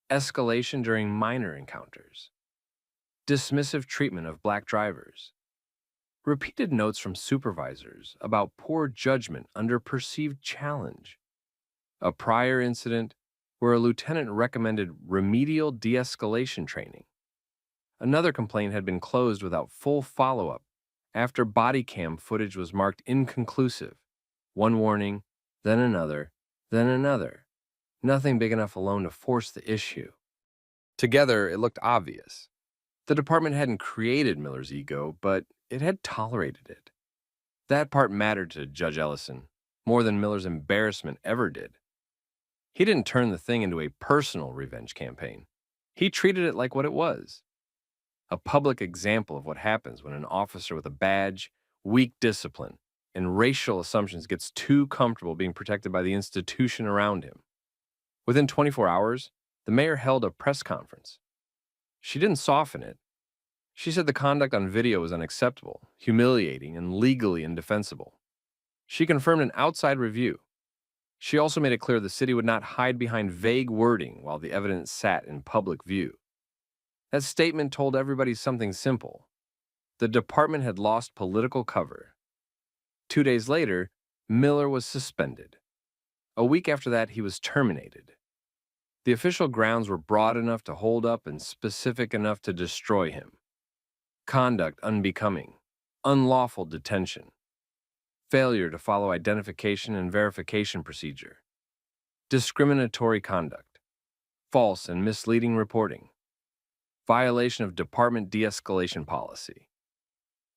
escalation during minor encounters, dismissive treatment of black drivers, repeated notes from supervisors about poor judgment under perceived challenge, a prior incident where a lieutenant recommended remedial de-escalation training. Another complaint had been closed without full follow-up after body cam footage was marked inconclusive. One warning, then another, then another. Nothing big enough alone to force the issue. Together, it looked obvious. The department hadn't created Miller's ego, but it had tolerated it. That part mattered to Judge Ellison more than Miller's embarrassment ever did. He didn't turn the thing into a personal revenge campaign. He treated it like what it was. A public example of what happens when an officer with a badge, weak discipline, and racial assumptions gets too comfortable being protected by the institution around him. Within 24 hours, the mayor held a press conference. She didn't soften it. She said the conduct on video was unacceptable, humiliating, and legally indefensible. She confirmed an outside review. She also made it clear the city would not hide behind vague wording while the evidence sat in public view. That statement told everybody something simple. The department had lost political cover. 2 days later, Miller was suspended. A week after that, he was terminated. The official grounds were broad enough to hold up and specific enough to destroy him. Conduct unbecoming, unlawful detention, failure to follow identification and verification procedure, discriminatory conduct, false and misleading reporting, violation of department de-escalation policy.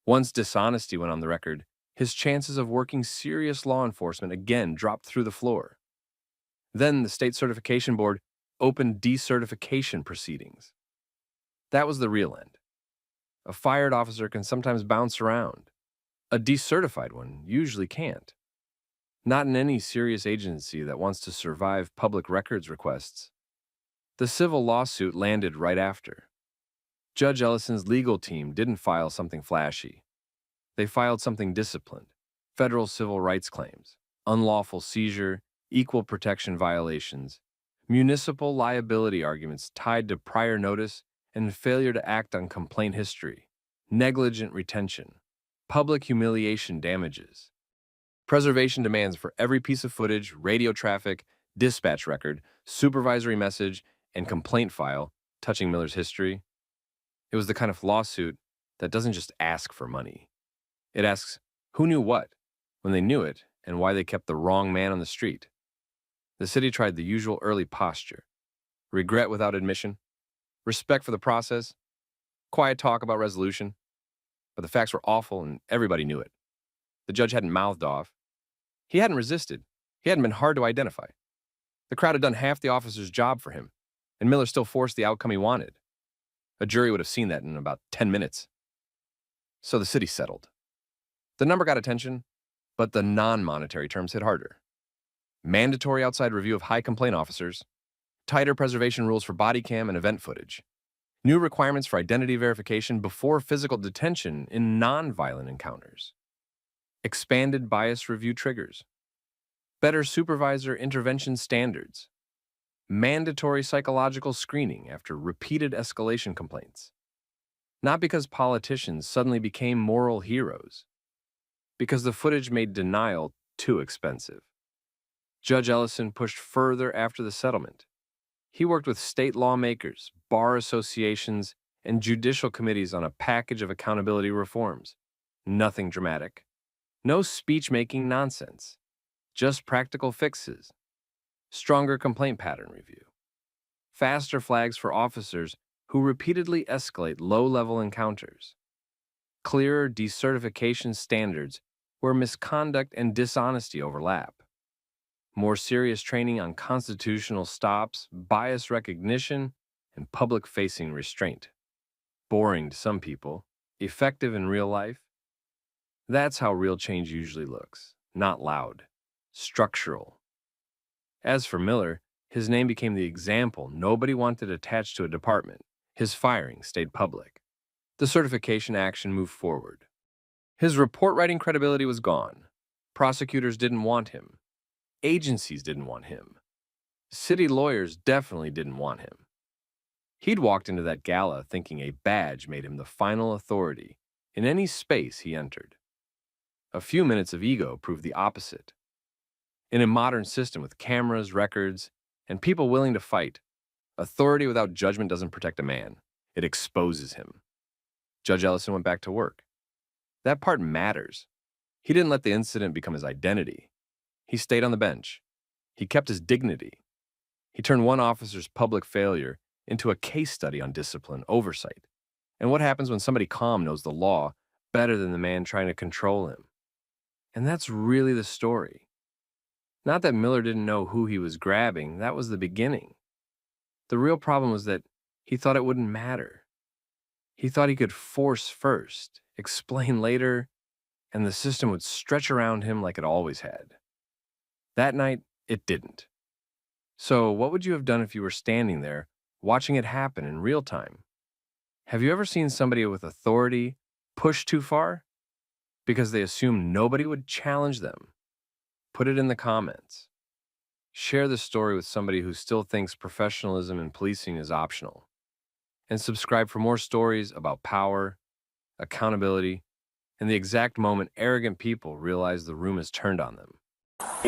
Once dishonesty went on the record, his chances of working serious law enforcement again dropped through the floor. Then the state certification board opened decertification proceedings. That was the real end. A fired officer can sometimes bounce around. A decertified one usually can't. Not in any serious agency that wants to survive public records requests. The civil lawsuit landed right after. Judge Ellison's legal team didn't file something flashy. They filed something disciplined: federal civil rights claims, unlawful seizure, equal protection violations, municipal liability arguments tied to prior notice and failure to act on complaint history, negligent retention, public humiliation damages, preservation demands for every piece of footage, radio traffic, dispatch record, supervisory message, and complaint file touching Miller's history. It was the kind of lawsuit that doesn't just ask for money. It asks who knew what, when they knew it, and why they kept the wrong man on the street. The city tried the usual early posture: regret without admission, respect for the process, quiet talk about resolution. But the facts were awful and everybody knew it. The judge hadn't mouthed off. He hadn't resisted. He hadn't been hard to identify. The crowd had done half the officer's job for him, and Miller still forced the outcome he wanted. A jury would have seen that in about 10 minutes. So the city settled. The number got attention, but the non-monetary terms hit harder. Mandatory outside review of high complaint officers, tighter preservation rules for body cam and event footage, new requirements for identity verification before physical detention in non-violent encounters, expanded bias review triggers, better supervisor intervention standards, mandatory psychological screening after repeated escalation complaints. Not because politicians suddenly became moral heroes, because the footage made denial too expensive. Judge Ellison pushed further after the settlement. He worked with state lawmakers, bar associations, and judicial committees on a package of accountability reforms. Nothing dramatic. No speech-making nonsense. Just practical fixes. Stronger complaint pattern review. Faster flags for officers who repeatedly escalate low-level encounters. Clearer decertification standards where misconduct and dishonesty overlap. more serious training on constitutional stops, bias recognition, and public-facing restraint. Boring to some people, effective in real life. That's how real change usually looks. Not loud, structural. As for Miller, his name became the example nobody wanted attached to a department. His firing stayed public. The certification action moved forward. His report-writing credibility was gone. Prosecutors didn't want him. Agencies didn't want him. City lawyers definitely didn't want him. He'd walked into that gala thinking a badge made him the final authority in any space he entered. A few minutes of ego proved the opposite. In a modern system with cameras, records, and people willing to fight, authority without judgment doesn't protect a man. It exposes him. Judge Ellison went back to work. That part matters. He didn't let the incident become his identity. He stayed on the bench. He kept his dignity. He turned one officer's public failure into a case study on discipline, oversight, and what happens when somebody calm knows the law better than the man trying to control him. And that's really the story. Not that Miller didn't know who he was grabbing, that was the beginning. The real problem was that he thought it wouldn't matter. He thought he could force first, explain later, and the system would stretch around him like it always had. That night, it didn't. So what would you have done if you were standing there, watching it happen in real time? Have you ever seen somebody with authority push too far? Because they assumed nobody would challenge them? Put it in the comments. Share the story with somebody who still thinks professionalism in policing is optional. And subscribe for more stories about power, accountability, and the exact moment arrogant people realize the room is turned on them.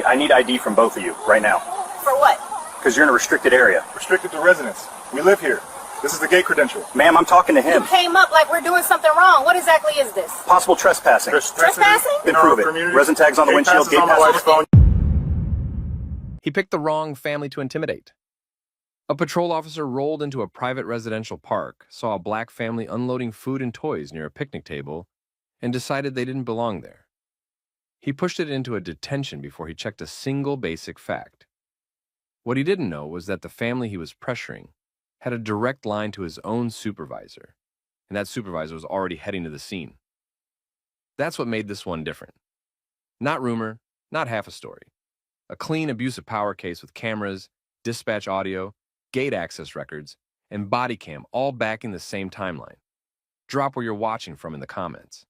I need ID from both of you right now. For what? Because you're in a restricted area. Restricted to residents. We live here. This is the gate credential. Ma'am, I'm talking to him. You came up like we're doing something wrong. What exactly is this? Possible trespassing. Trespassing? Then prove it. Resin tags on the windshield, gate on my wife's passes. phone. He picked the wrong family to intimidate. A patrol officer rolled into a private residential park, saw a black family unloading food and toys near a picnic table, and decided they didn't belong there. He pushed it into a detention before he checked a single basic fact. What he didn't know was that the family he was pressuring had a direct line to his own supervisor, and that supervisor was already heading to the scene. That's what made this one different. Not rumor, not half a story. A clean abuse of power case with cameras, dispatch audio, gate access records, and Bodycam all backing the same timeline. Drop where you're watching from in the comments.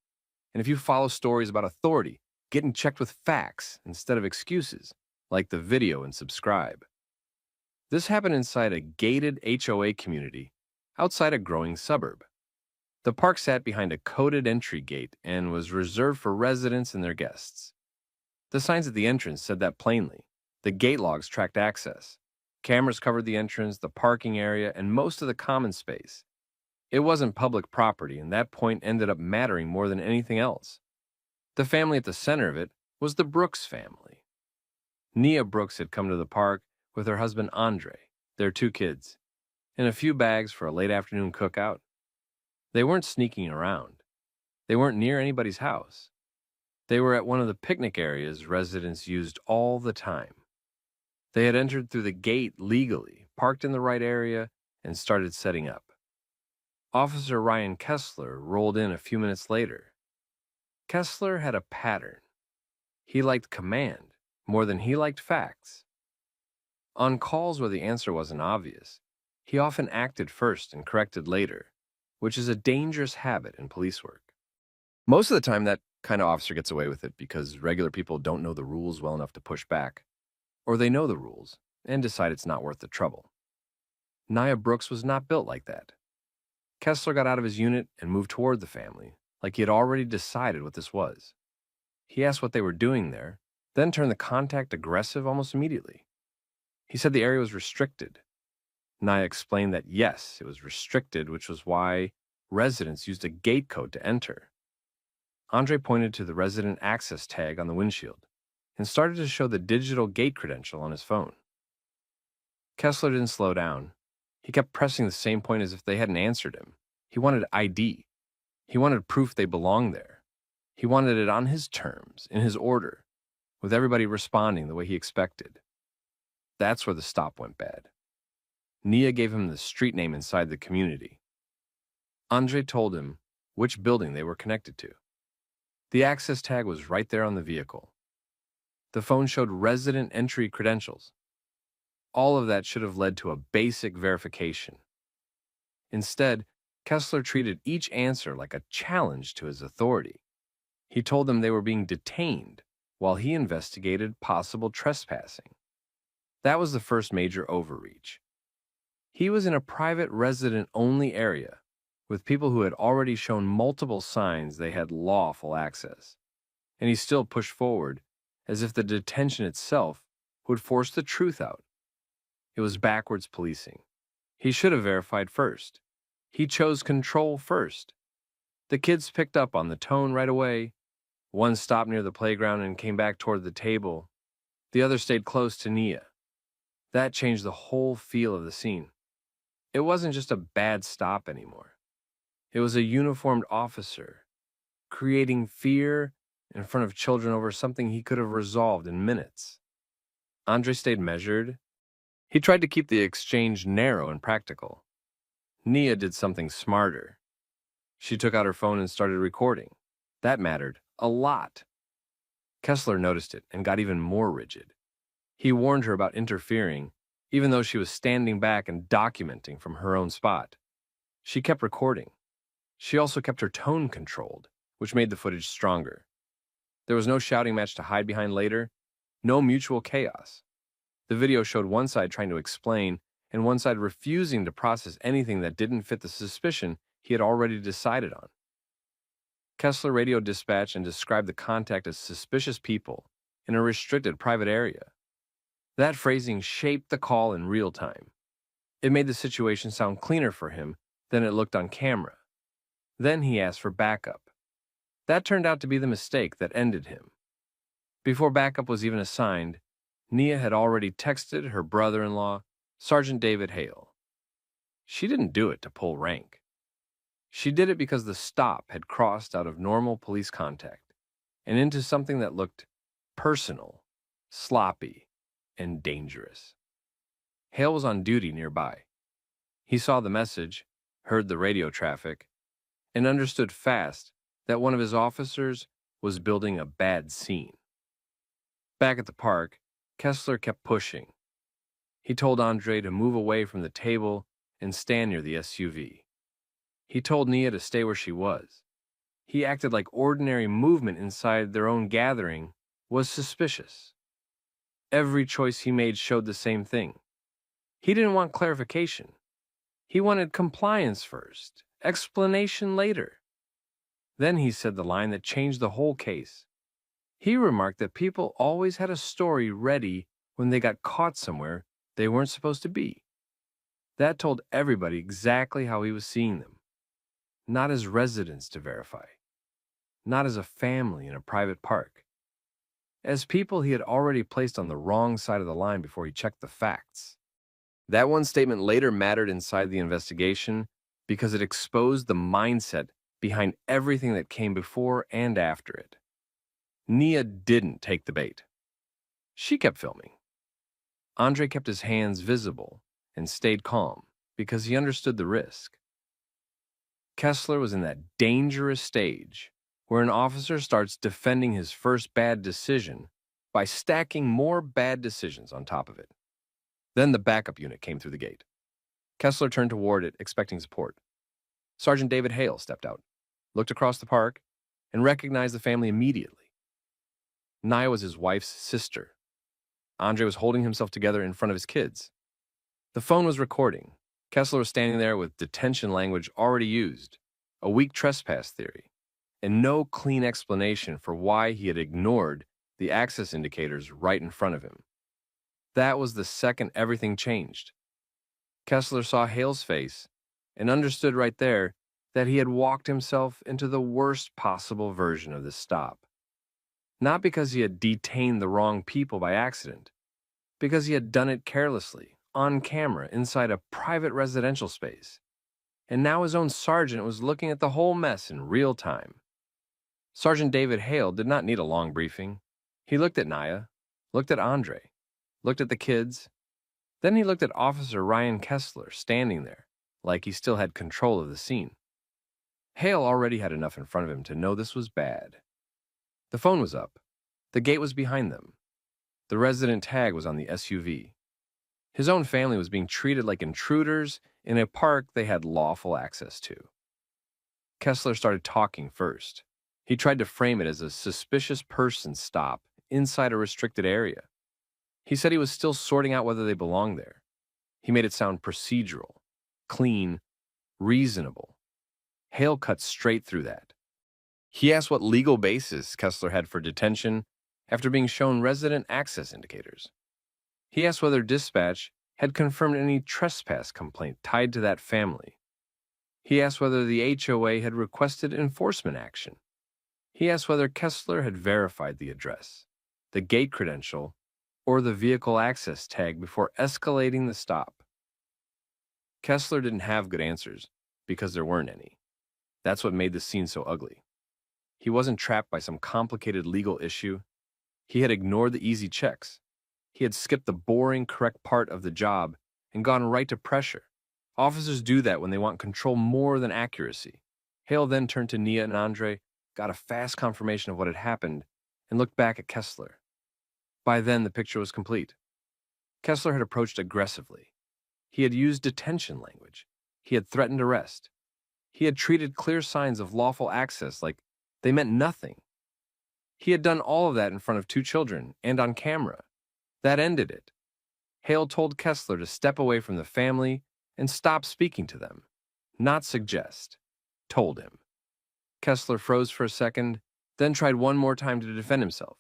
And if you follow stories about authority, getting checked with facts instead of excuses, like the video and subscribe. This happened inside a gated HOA community outside a growing suburb. The park sat behind a coded entry gate and was reserved for residents and their guests. The signs at the entrance said that plainly. The gate logs tracked access. Cameras covered the entrance, the parking area, and most of the common space. It wasn't public property, and that point ended up mattering more than anything else. The family at the center of it was the Brooks family. Nia Brooks had come to the park with her husband Andre, their 2 kids, and a few bags for a late afternoon cookout. They weren't sneaking around. They weren't near anybody's house. They were at one of the picnic areas residents used all the time. They had entered through the gate legally, parked in the right area, and started setting up. Officer Ryan Kessler rolled in a few minutes later. Kessler had a pattern. He liked command more than he liked facts. On calls where the answer wasn't obvious, he often acted first and corrected later, which is a dangerous habit in police work. Most of the time, that kind of officer gets away with it because regular people don't know the rules well enough to push back, or they know the rules and decide it's not worth the trouble. Nia Brooks was not built like that. Kessler got out of his unit and moved toward the family, like he had already decided what this was. He asked what they were doing there, then turned the contact aggressive almost immediately. He said the area was restricted. Nia explained that yes, it was restricted, which was why residents used a gate code to enter. Andre pointed to the resident access tag on the windshield and started to show the digital gate credential on his phone. Kessler didn't slow down. He kept pressing the same point as if they hadn't answered him. He wanted ID. He wanted proof they belonged there. He wanted it on his terms, in his order, with everybody responding the way he expected. That's where the stop went bad. Nia gave him the street name inside the community. Andre told him which building they were connected to. The access tag was right there on the vehicle. The phone showed resident entry credentials. All of that should have led to a basic verification. Instead, Kessler treated each answer like a challenge to his authority. He told them they were being detained while he investigated possible trespassing. That was the first major overreach. He was in a private resident-only area with people who had already shown multiple signs they had lawful access, and he still pushed forward as if the detention itself would force the truth out. It was backwards policing. He should have verified first. He chose control first. The kids picked up on the tone right away. One stopped near the playground and came back toward the table. The other stayed close to Nia. That changed the whole feel of the scene. It wasn't just a bad stop anymore. It was a uniformed officer creating fear in front of children over something he could have resolved in minutes. Andre stayed measured. He tried to keep the exchange narrow and practical. Nia did something smarter. She took out her phone and started recording. That mattered a lot. Kessler noticed it and got even more rigid. He warned her about interfering, even though she was standing back and documenting from her own spot. She kept recording. She also kept her tone controlled, which made the footage stronger. There was no shouting match to hide behind later, no mutual chaos. The video showed one side trying to explain and one side refusing to process anything that didn't fit the suspicion he had already decided on. Kessler radioed dispatch and described the contact as suspicious people in a restricted private area. That phrasing shaped the call in real time. It made the situation sound cleaner for him than it looked on camera. Then he asked for backup. That turned out to be the mistake that ended him. Before backup was even assigned, Nia had already texted her brother-in-law, Sergeant David Hale. She didn't do it to pull rank. She did it because the stop had crossed out of normal police contact and into something that looked personal, sloppy, and dangerous. Hale was on duty nearby. He saw the message, heard the radio traffic, and understood fast that one of his officers was building a bad scene. Back at the park, Kessler kept pushing. He told Andre to move away from the table and stand near the SUV. He told Nia to stay where she was. He acted like ordinary movement inside their own gathering was suspicious. Every choice he made showed the same thing. He didn't want clarification. He wanted compliance first, explanation later. Then he said the line that changed the whole case. He remarked that people always had a story ready when they got caught somewhere they weren't supposed to be. That told everybody exactly how he was seeing them. Not as residents to verify. Not as a family in a private park. As people he had already placed on the wrong side of the line before he checked the facts. That one statement later mattered inside the investigation because it exposed the mindset behind everything that came before and after it. Nia didn't take the bait. She kept filming. Andre kept his hands visible and stayed calm because he understood the risk. Kessler was in that dangerous stage where an officer starts defending his first bad decision by stacking more bad decisions on top of it. Then the backup unit came through the gate. Kessler turned toward it, expecting support. Sergeant David Hale stepped out, looked across the park, and recognized the family immediately. Nia was his wife's sister. Andre was holding himself together in front of his kids. The phone was recording. Kessler was standing there with detention language already used, a weak trespass theory, and no clean explanation for why he had ignored the access indicators right in front of him. That was the second everything changed. Kessler saw Hale's face and understood right there that he had walked himself into the worst possible version of this stop. Not because he had detained the wrong people by accident, because he had done it carelessly, on camera, inside a private residential space. And now his own sergeant was looking at the whole mess in real time. Sergeant David Hale did not need a long briefing. He looked at Nia, looked at Andre, looked at the kids, Then he looked at Officer Ryan Kessler standing there, like he still had control of the scene. Hale already had enough in front of him to know this was bad. The phone was up. The gate was behind them. The resident tag was on the SUV. His own family was being treated like intruders in a park they had lawful access to. Kessler started talking first. He tried to frame it as a suspicious person stop inside a restricted area. He said he was still sorting out whether they belonged there. He made it sound procedural, clean, reasonable. Hale cut straight through that. He asked what legal basis Kessler had for detention after being shown resident access indicators. He asked whether dispatch had confirmed any trespass complaint tied to that family. He asked whether the HOA had requested enforcement action. He asked whether Kessler had verified the address, the gate credential, or the vehicle access tag before escalating the stop. Kessler didn't have good answers because there weren't any. That's what made the scene so ugly. He wasn't trapped by some complicated legal issue. He had ignored the easy checks. He had skipped the boring, correct part of the job and gone right to pressure. Officers do that when they want control more than accuracy. Hale then turned to Nia and Andre, got a fast confirmation of what had happened, and looked back at Kessler. By then, the picture was complete. Kessler had approached aggressively. He had used detention language. He had threatened arrest. He had treated clear signs of lawful access like they meant nothing. He had done all of that in front of 2 children and on camera. That ended it. Hale told Kessler to step away from the family and stop speaking to them. Not suggest. Told him. Kessler froze for a second, then tried one more time to defend himself.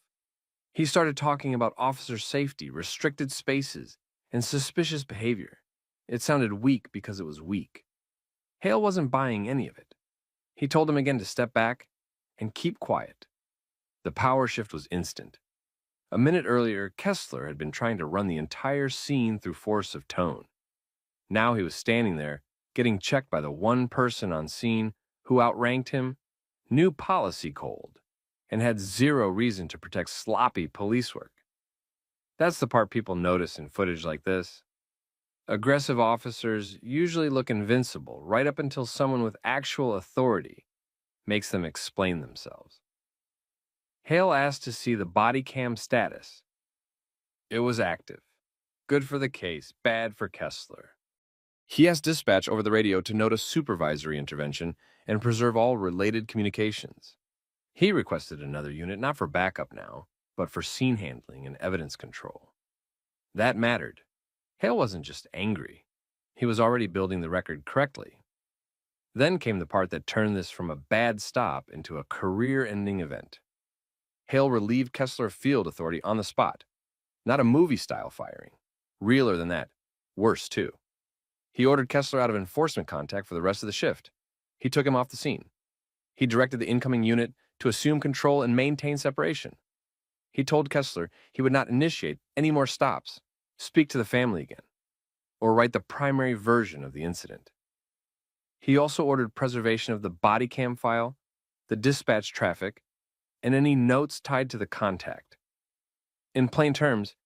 He started talking about officer safety, restricted spaces, and suspicious behavior. It sounded weak because it was weak. Hale wasn't buying any of it. He told him again to step back and keep quiet. The power shift was instant. A minute earlier, Kessler had been trying to run the entire scene through force of tone. Now he was standing there, getting checked by the one person on scene who outranked him, knew policy cold, and had zero reason to protect sloppy police work. That's the part people notice in footage like this. Aggressive officers usually look invincible right up until someone with actual authority makes them explain themselves. Hale asked to see the Bodycam status. It was active. Good for the case, bad for Kessler. He asked dispatch over the radio to note a supervisory intervention and preserve all related communications. He requested another unit not for backup now, but for scene handling and evidence control. That mattered. Hale wasn't just angry. He was already building the record correctly. Then came the part that turned this from a bad stop into a career-ending event. Hale relieved Kessler of field authority on the spot. Not a movie-style firing. Realer than that. Worse, too. He ordered Kessler out of enforcement contact for the rest of the shift. He took him off the scene. He directed the incoming unit to assume control and maintain separation. He told Kessler he would not initiate any more stops, speak to the family again, or write the primary version of the incident. He also ordered preservation of the Bodycam file, the dispatch traffic, and any notes tied to the contact. In plain terms,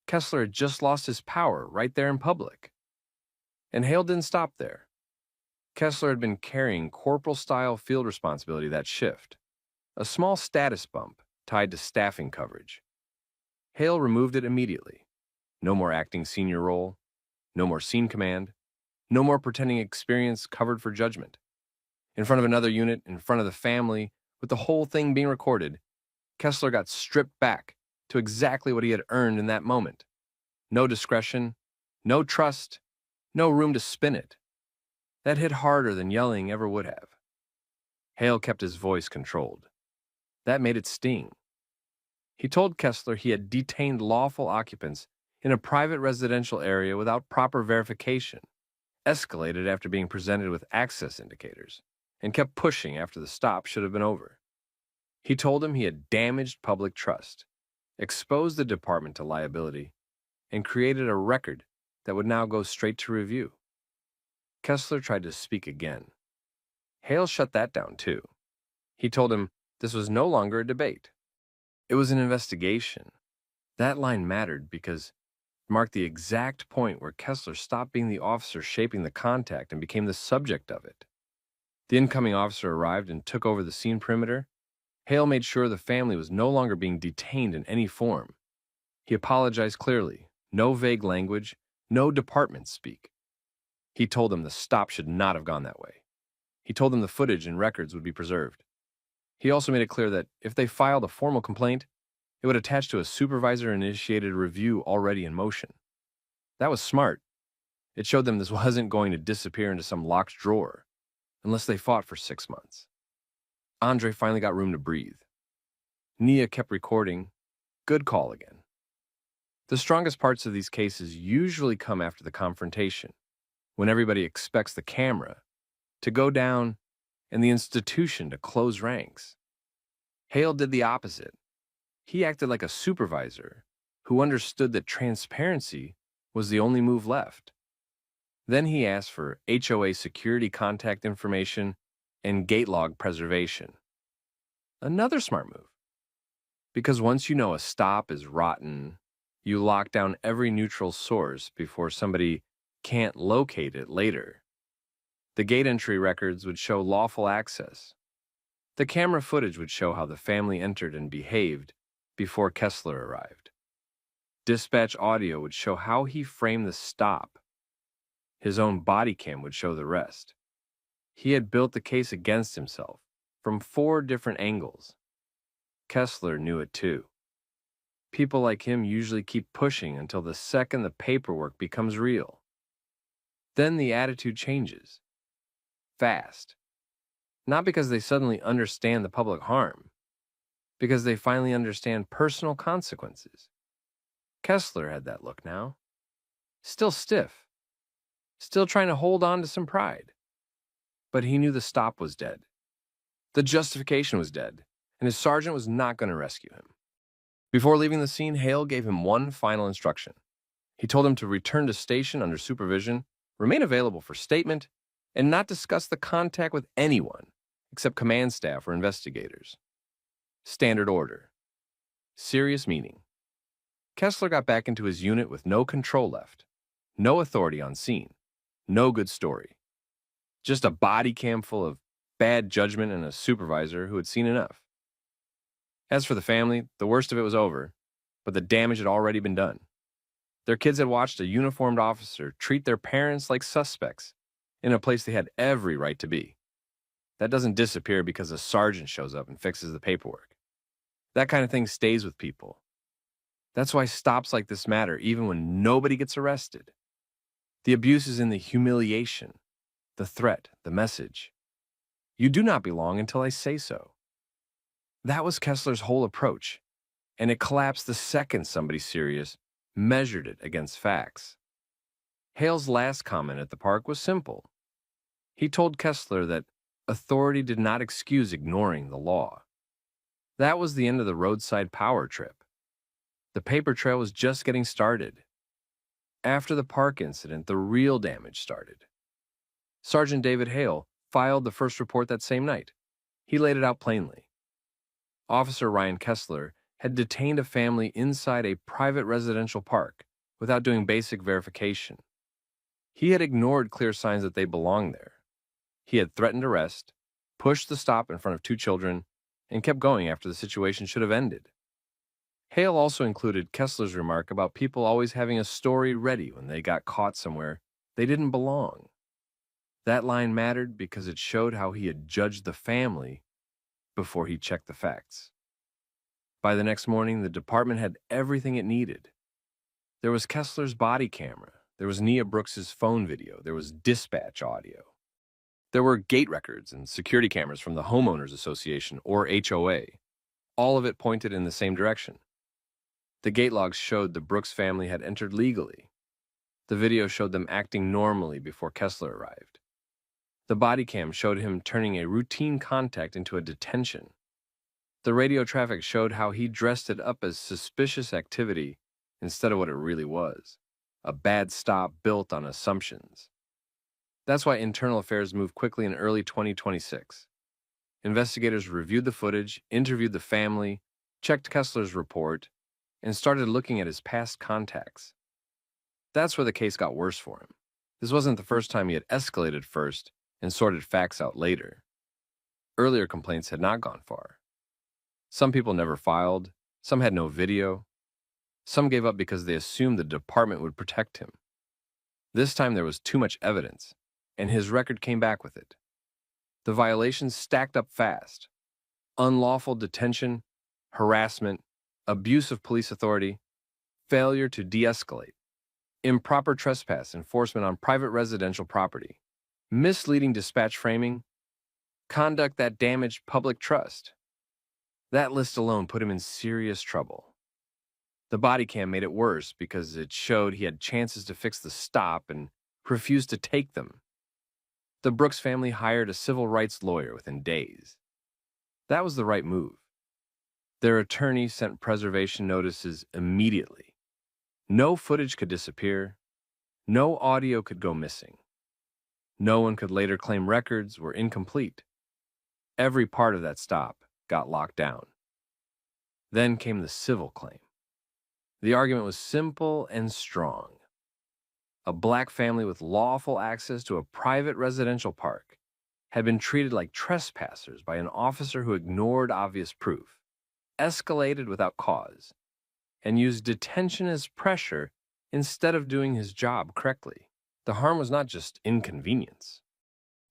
Kessler had just lost his power right there in public. And Hale didn't stop there. Kessler had been carrying corporal-style field responsibility that shift, a small status bump tied to staffing coverage. Hale removed it immediately. No more acting senior role, no more scene command, no more pretending experience covered for judgment. In front of another unit, in front of the family, with the whole thing being recorded, Kessler got stripped back to exactly what he had earned in that moment. No discretion, no trust, no room to spin it. That hit harder than yelling ever would have. Hale kept his voice controlled. That made it sting. He told Kessler he had detained lawful occupants in a private residential area without proper verification, escalated after being presented with access indicators, and kept pushing after the stop should have been over. He told him he had damaged public trust, exposed the department to liability, and created a record that would now go straight to review. Kessler tried to speak again. Hale shut that down too. He told him this was no longer a debate. It was an investigation. That line mattered because marked the exact point where Kessler stopped being the officer shaping the contact and became the subject of it. The incoming officer arrived and took over the scene perimeter. Hale made sure the family was no longer being detained in any form. He apologized clearly, no vague language, no department speak. He told them the stop should not have gone that way. He told them the footage and records would be preserved. He also made it clear that if they filed a formal complaint, it would attach to a supervisor-initiated review already in motion. That was smart. It showed them this wasn't going to disappear into some locked drawer, unless they fought for 6 months. Andre finally got room to breathe. Nia kept recording. Good call again. The strongest parts of these cases usually come after the confrontation, when everybody expects the camera to go down and the institution to close ranks. Hale did the opposite. He acted like a supervisor who understood that transparency was the only move left. Then he asked for HOA security contact information and gate log preservation. Another smart move. Because once you know a stop is rotten, you lock down every neutral source before somebody can't locate it later. The gate entry records would show lawful access. The camera footage would show how the family entered and behaved before Kessler arrived. Dispatch audio would show how he framed the stop. His own body cam would show the rest. He had built the case against himself from 4 different angles. Kessler knew it too. People like him usually keep pushing until the second the paperwork becomes real. Then the attitude changes. Fast. Not because they suddenly understand the public harm, because they finally understand personal consequences. Kessler had that look now. Still stiff. Still trying to hold on to some pride. But he knew the stop was dead. The justification was dead, and his sergeant was not going to rescue him. Before leaving the scene, Hale gave him one final instruction. He told him to return to station under supervision, remain available for statement, and not discuss the contact with anyone except command staff or investigators. Standard order. Serious meaning. Kessler got back into his unit with no control left, no authority on scene, no good story. Just a body cam full of bad judgment and a supervisor who had seen enough. As for the family, the worst of it was over, but the damage had already been done. Their kids had watched a uniformed officer treat their parents like suspects in a place they had every right to be. That doesn't disappear because a sergeant shows up and fixes the paperwork. That kind of thing stays with people. That's why stops like this matter even when nobody gets arrested. The abuse is in the humiliation, the threat, the message. You do not belong until I say so. That was Kessler's whole approach, and it collapsed the second somebody serious measured it against facts. Hale's last comment at the park was simple. He told Kessler that authority did not excuse ignoring the law. That was the end of the roadside power trip. The paper trail was just getting started. After the park incident, the real damage started. Sergeant David Hale filed the first report that same night. He laid it out plainly. Officer Ryan Kessler had detained a family inside a private residential park without doing basic verification. He had ignored clear signs that they belonged there. He had threatened arrest, pushed the stop in front of 2 children, and kept going after the situation should have ended. Hale also included Kessler's remark about people always having a story ready when they got caught somewhere they didn't belong. That line mattered because it showed how he had judged the family before he checked the facts. By the next morning, the department had everything it needed. There was Kessler's body camera. There was Nia Brooks's phone video. There was dispatch audio. There were gate records and security cameras from the Homeowners Association, or HOA. All of it pointed in the same direction. The gate logs showed the Brooks family had entered legally. The video showed them acting normally before Kessler arrived. The body cam showed him turning a routine contact into a detention. The radio traffic showed how he dressed it up as suspicious activity instead of what it really was, a bad stop built on assumptions. That's why Internal Affairs moved quickly in early 2026. Investigators reviewed the footage, interviewed the family, checked Kessler's report, and started looking at his past contacts. That's where the case got worse for him. This wasn't the first time he had escalated first and sorted facts out later. Earlier complaints had not gone far. Some people never filed, some had no video, some gave up because they assumed the department would protect him. This time there was too much evidence, and his record came back with it. The violations stacked up fast. Unlawful detention, harassment, abuse of police authority, failure to de-escalate, improper trespass enforcement on private residential property, misleading dispatch framing, conduct that damaged public trust. That list alone put him in serious trouble. The body cam made it worse because it showed he had chances to fix the stop and refused to take them. The Brooks family hired a civil rights lawyer within days. That was the right move. Their attorney sent preservation notices immediately. No footage could disappear. No audio could go missing. No one could later claim records were incomplete. Every part of that stop got locked down. Then came the civil claim. The argument was simple and strong. A black family with lawful access to a private residential park had been treated like trespassers by an officer who ignored obvious proof, escalated without cause, and used detention as pressure instead of doing his job correctly. The harm was not just inconvenience.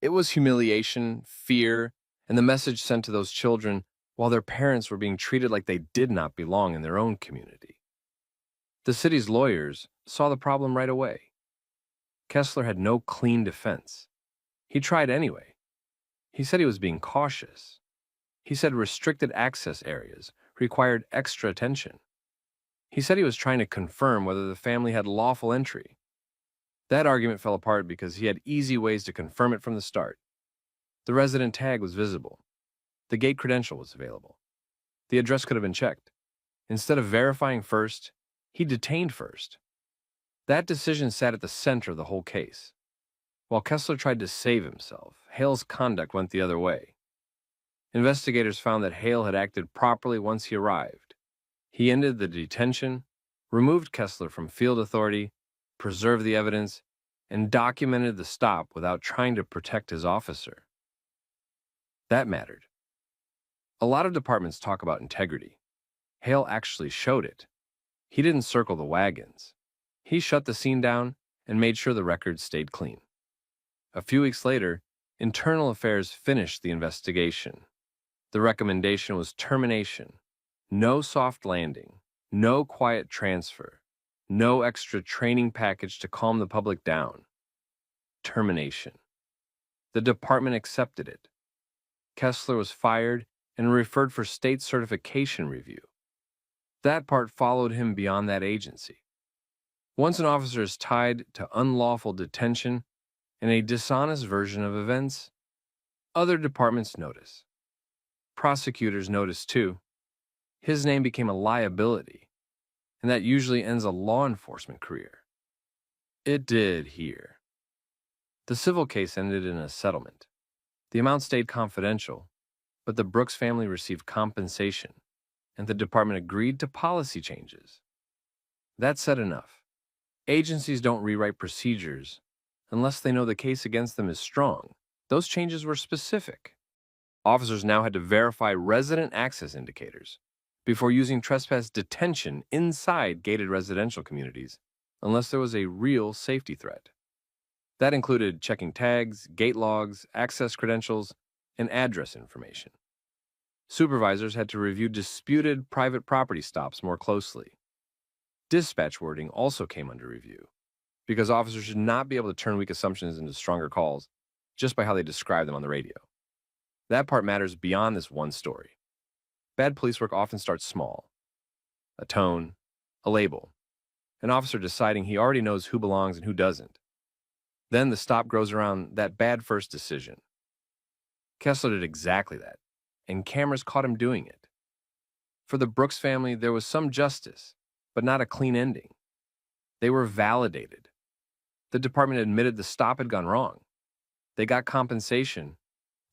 It was humiliation, fear, and the message sent to those children while their parents were being treated like they did not belong in their own community. The city's lawyers saw the problem right away. Kessler had no clean defense. He tried anyway. He said he was being cautious. He said restricted access areas required extra attention. He said he was trying to confirm whether the family had lawful entry. That argument fell apart because he had easy ways to confirm it from the start. The resident tag was visible. The gate credential was available. The address could have been checked. Instead of verifying first, he detained first. That decision sat at the center of the whole case. While Kessler tried to save himself, Hale's conduct went the other way. Investigators found that Hale had acted properly once he arrived. He ended the detention, removed Kessler from field authority, preserved the evidence, and documented the stop without trying to protect his officer. That mattered. A lot of departments talk about integrity. Hale actually showed it. He didn't circle the wagons. He shut the scene down and made sure the records stayed clean. A few weeks later, Internal Affairs finished the investigation. The recommendation was termination. No soft landing. No quiet transfer. No extra training package to calm the public down. Termination. The department accepted it. Kessler was fired and referred for state certification review. That part followed him beyond that agency. Once an officer is tied to unlawful detention and a dishonest version of events, other departments notice. Prosecutors notice too. His name became a liability, and that usually ends a law enforcement career. It did here. The civil case ended in a settlement. The amount stayed confidential, but the Brooks family received compensation, and the department agreed to policy changes. That said enough. Agencies don't rewrite procedures unless they know the case against them is strong. Those changes were specific. Officers now had to verify resident access indicators before using trespass detention inside gated residential communities unless there was a real safety threat. That included checking tags, gate logs, access credentials, and address information. Supervisors had to review disputed private property stops more closely. Dispatch wording also came under review, because officers should not be able to turn weak assumptions into stronger calls just by how they describe them on the radio. That part matters beyond this one story. Bad police work often starts small. A tone, a label, an officer deciding he already knows who belongs and who doesn't. Then the stop grows around that bad first decision. Kessler did exactly that, and cameras caught him doing it. For the Brooks family, there was some justice, but not a clean ending. They were validated. The department admitted the stop had gone wrong. They got compensation.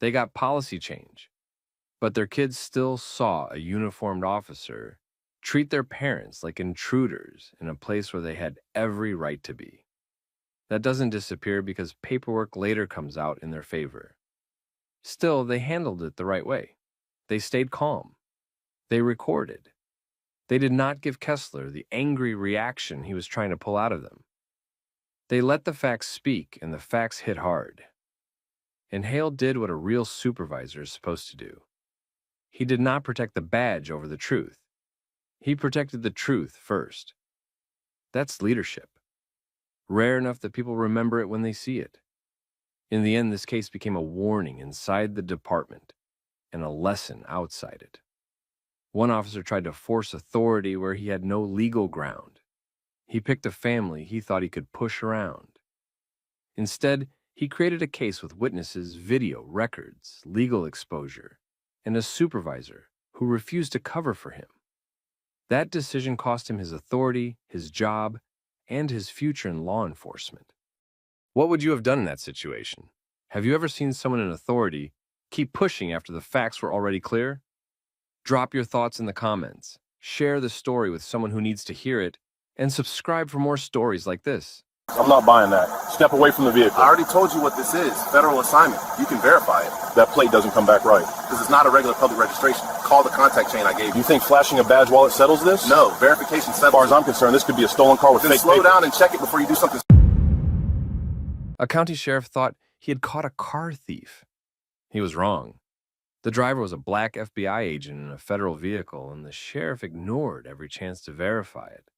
They got policy change. But their kids still saw a uniformed officer treat their parents like intruders in a place where they had every right to be. That doesn't disappear because paperwork later comes out in their favor. Still, they handled it the right way. They stayed calm. They recorded. They did not give Kessler the angry reaction he was trying to pull out of them. They let the facts speak, and the facts hit hard. And Hale did what a real supervisor is supposed to do. He did not protect the badge over the truth. He protected the truth first. That's leadership. Rare enough that people remember it when they see it. In the end, this case became a warning inside the department and a lesson outside it. One officer tried to force authority where he had no legal ground. He picked a family he thought he could push around. Instead, he created a case with witnesses, video, records, legal exposure, and a supervisor who refused to cover for him. That decision cost him his authority, his job, and his future in law enforcement. What would you have done in that situation? Have you ever seen someone in authority keep pushing after the facts were already clear? Drop your thoughts in the comments, share the story with someone who needs to hear it, and subscribe for more stories like this. I'm not buying that. Step away from the vehicle. I already told you what this is. Federal assignment. You can verify it. That plate doesn't come back right. Because it's not a regular public registration. Call the contact chain I gave you. You think flashing a badge wallet settles this? No. Verification settles. As far as I'm concerned, this could be a stolen car with Then fake slow paper. down and check it before you do something. A county sheriff thought he had caught a car thief. He was wrong. The driver was a black FBI agent in a federal vehicle, and the sheriff ignored every chance to verify it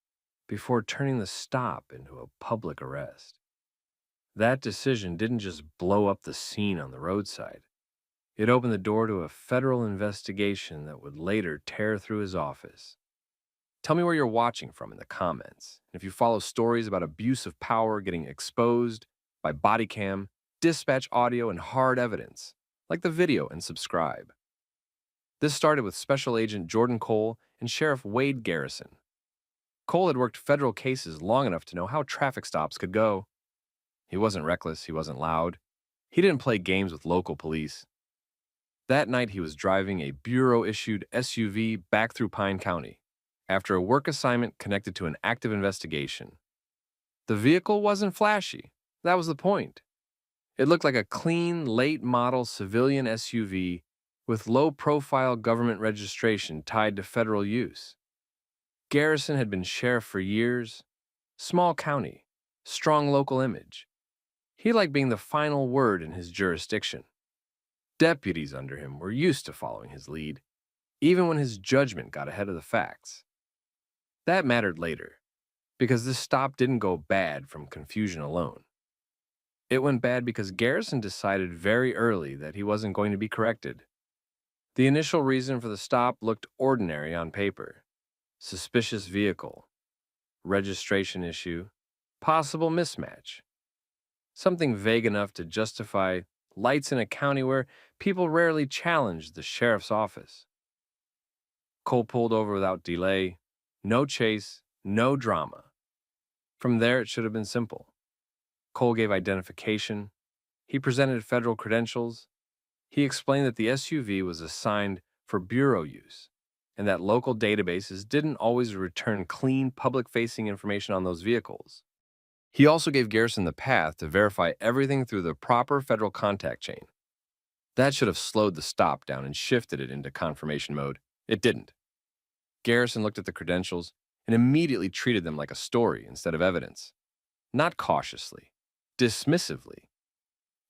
before turning the stop into a public arrest. That decision didn't just blow up the scene on the roadside. It opened the door to a federal investigation that would later tear through his office. Tell me where you're watching from in the comments. And if you follow stories about abuse of power getting exposed by Bodycam, dispatch audio, and hard evidence, like the video and subscribe. This started with Special Agent Jordan Cole and Sheriff Wade Garrison. Cole had worked federal cases long enough to know how traffic stops could go. He wasn't reckless, he wasn't loud. He didn't play games with local police. That night he was driving a bureau-issued SUV back through Pine County after a work assignment connected to an active investigation. The vehicle wasn't flashy. That was the point. It looked like a clean, late-model civilian SUV with low-profile government registration tied to federal use. Garrison had been sheriff for years. Small county, strong local image. He liked being the final word in his jurisdiction. Deputies under him were used to following his lead, even when his judgment got ahead of the facts. That mattered later, because this stop didn't go bad from confusion alone. It went bad because Garrison decided very early that he wasn't going to be corrected. The initial reason for the stop looked ordinary on paper. Suspicious vehicle, registration issue, possible mismatch. Something vague enough to justify lights in a county where people rarely challenged the sheriff's office. Cole pulled over without delay, no chase, no drama. From there, it should have been simple. Cole gave identification. He presented federal credentials. He explained that the SUV was assigned for bureau use and that local databases didn't always return clean, public-facing information on those vehicles. He also gave Garrison the path to verify everything through the proper federal contact chain. That should have slowed the stop down and shifted it into confirmation mode. It didn't. Garrison looked at the credentials and immediately treated them like a story instead of evidence. Not cautiously, dismissively.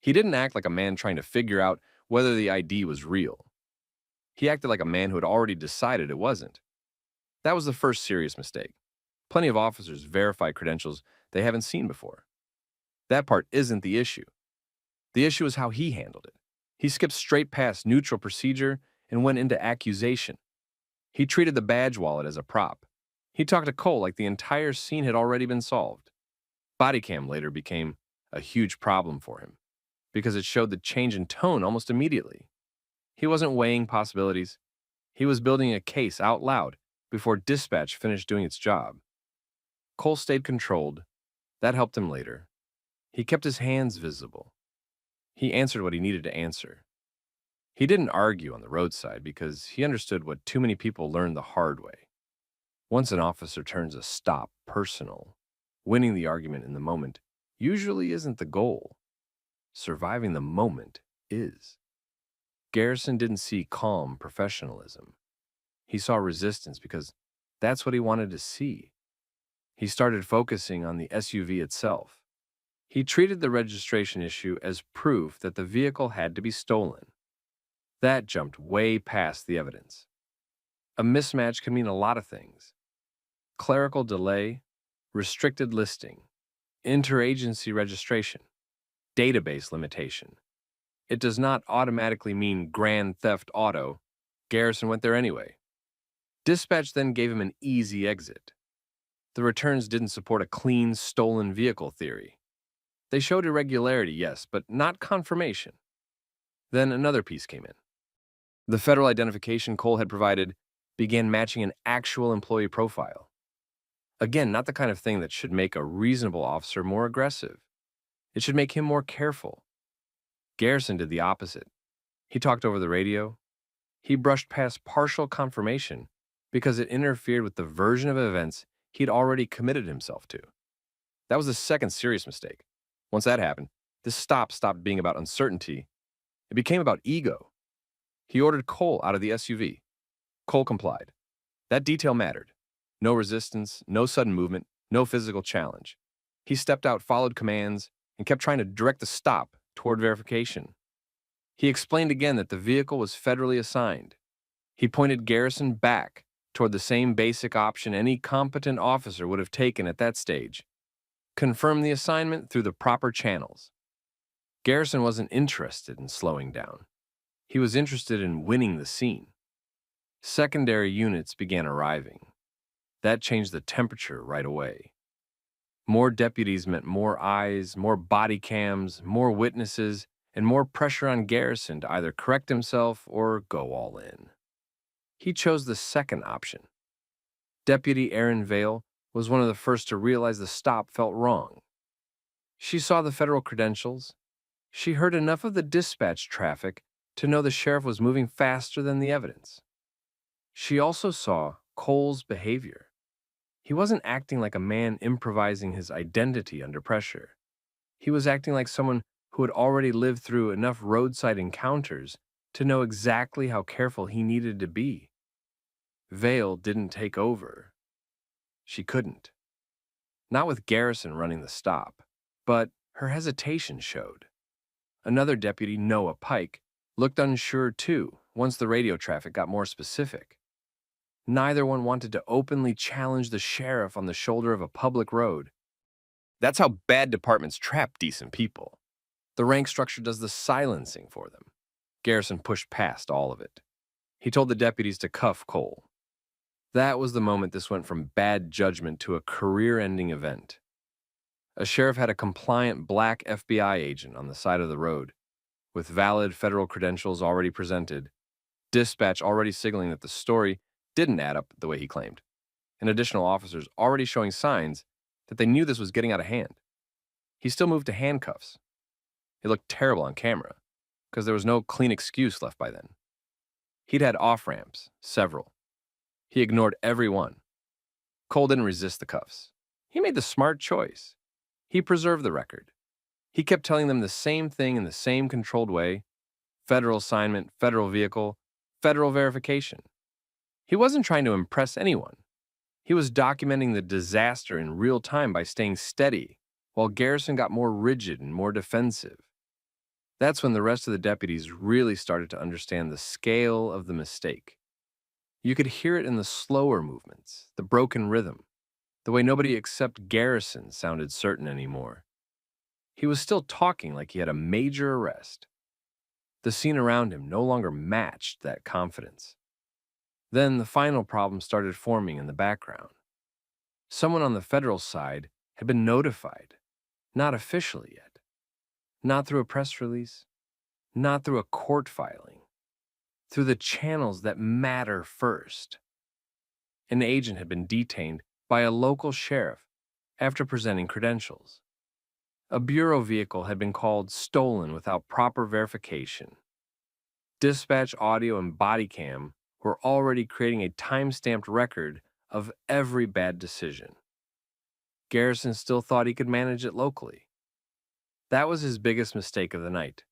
He didn't act like a man trying to figure out whether the ID was real. He acted like a man who had already decided it wasn't. That was the first serious mistake. Plenty of officers verify credentials they haven't seen before. That part isn't the issue. The issue is how he handled it. He skipped straight past neutral procedure and went into accusation. He treated the badge wallet as a prop. He talked to Cole like the entire scene had already been solved. Bodycam later became a huge problem for him because it showed the change in tone almost immediately. He wasn't weighing possibilities. He was building a case out loud before dispatch finished doing its job. Cole stayed controlled. That helped him later. He kept his hands visible. He answered what he needed to answer. He didn't argue on the roadside because he understood what too many people learned the hard way. Once an officer turns a stop personal, winning the argument in the moment usually isn't the goal. Surviving the moment is. Garrison didn't see calm professionalism. He saw resistance because that's what he wanted to see. He started focusing on the SUV itself. He treated the registration issue as proof that the vehicle had to be stolen. That jumped way past the evidence. A mismatch can mean a lot of things. Clerical delay, restricted listing, interagency registration, database limitation. It does not automatically mean grand theft auto. Garrison went there anyway. Dispatch then gave him an easy exit. The returns didn't support a clean, stolen vehicle theory. They showed irregularity, yes, but not confirmation. Then another piece came in. The federal identification Cole had provided began matching an actual employee profile. Again, not the kind of thing that should make a reasonable officer more aggressive. It should make him more careful. Garrison did the opposite. He talked over the radio. He brushed past partial confirmation because it interfered with the version of events he'd already committed himself to. That was the second serious mistake. Once that happened, this stopped being about uncertainty. It became about ego. He ordered Cole out of the SUV. Cole complied. That detail mattered. No resistance, no sudden movement, no physical challenge. He stepped out, followed commands, and kept trying to direct the stop toward verification. He explained again that the vehicle was federally assigned. He pointed Garrison back toward the same basic option any competent officer would have taken at that stage. Confirm the assignment through the proper channels. Garrison wasn't interested in slowing down. He was interested in winning the scene. Secondary units began arriving. That changed the temperature right away. More deputies meant more eyes, more body cams, more witnesses, and more pressure on Garrison to either correct himself or go all in. He chose the second option. Deputy Erin Vale was one of the first to realize the stop felt wrong. She saw the federal credentials. She heard enough of the dispatch traffic to know the sheriff was moving faster than the evidence. She also saw Cole's behavior. He wasn't acting like a man improvising his identity under pressure. He was acting like someone who had already lived through enough roadside encounters to know exactly how careful he needed to be. Vale didn't take over. She couldn't. Not with Garrison running the stop, but her hesitation showed. Another deputy, Noah Pike, looked unsure too once the radio traffic got more specific. Neither one wanted to openly challenge the sheriff on the shoulder of a public road. That's how bad departments trap decent people. The rank structure does the silencing for them. Garrison pushed past all of it. He told the deputies to cuff Cole. That was the moment this went from bad judgment to a career-ending event. A sheriff had a compliant black FBI agent on the side of the road, with valid federal credentials already presented, dispatch already signaling that the story didn't add up the way he claimed, and additional officers already showing signs that they knew this was getting out of hand. He still moved to handcuffs. It looked terrible on camera, because there was no clean excuse left by then. He'd had off-ramps, several. He ignored every one. Cole didn't resist the cuffs. He made the smart choice. He preserved the record. He kept telling them the same thing in the same controlled way: federal assignment, federal vehicle, federal verification. He wasn't trying to impress anyone. He was documenting the disaster in real time by staying steady, while Garrison got more rigid and more defensive. That's when the rest of the deputies really started to understand the scale of the mistake. You could hear it in the slower movements, the broken rhythm, the way nobody except Garrison sounded certain anymore. He was still talking like he had a major arrest. The scene around him no longer matched that confidence. Then the final problem started forming in the background. Someone on the federal side had been notified, not officially yet, not through a press release, not through a court filing, through the channels that matter first. An agent had been detained by a local sheriff after presenting credentials. A bureau vehicle had been called stolen without proper verification. Dispatch audio and Bodycam were already creating a time-stamped record of every bad decision. Garrison still thought he could manage it locally. That was his biggest mistake of the night.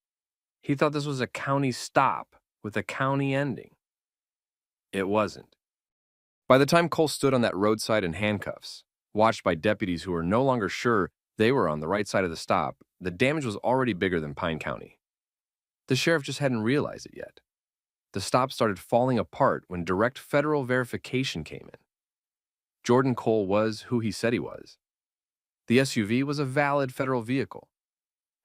He thought this was a county stop with a county ending. It wasn't. By the time Cole stood on that roadside in handcuffs, watched by deputies who were no longer sure they were on the right side of the stop, the damage was already bigger than Pine County. The sheriff just hadn't realized it yet. The stop started falling apart when direct federal verification came in. Jordan Cole was who he said he was. The SUV was a valid federal vehicle.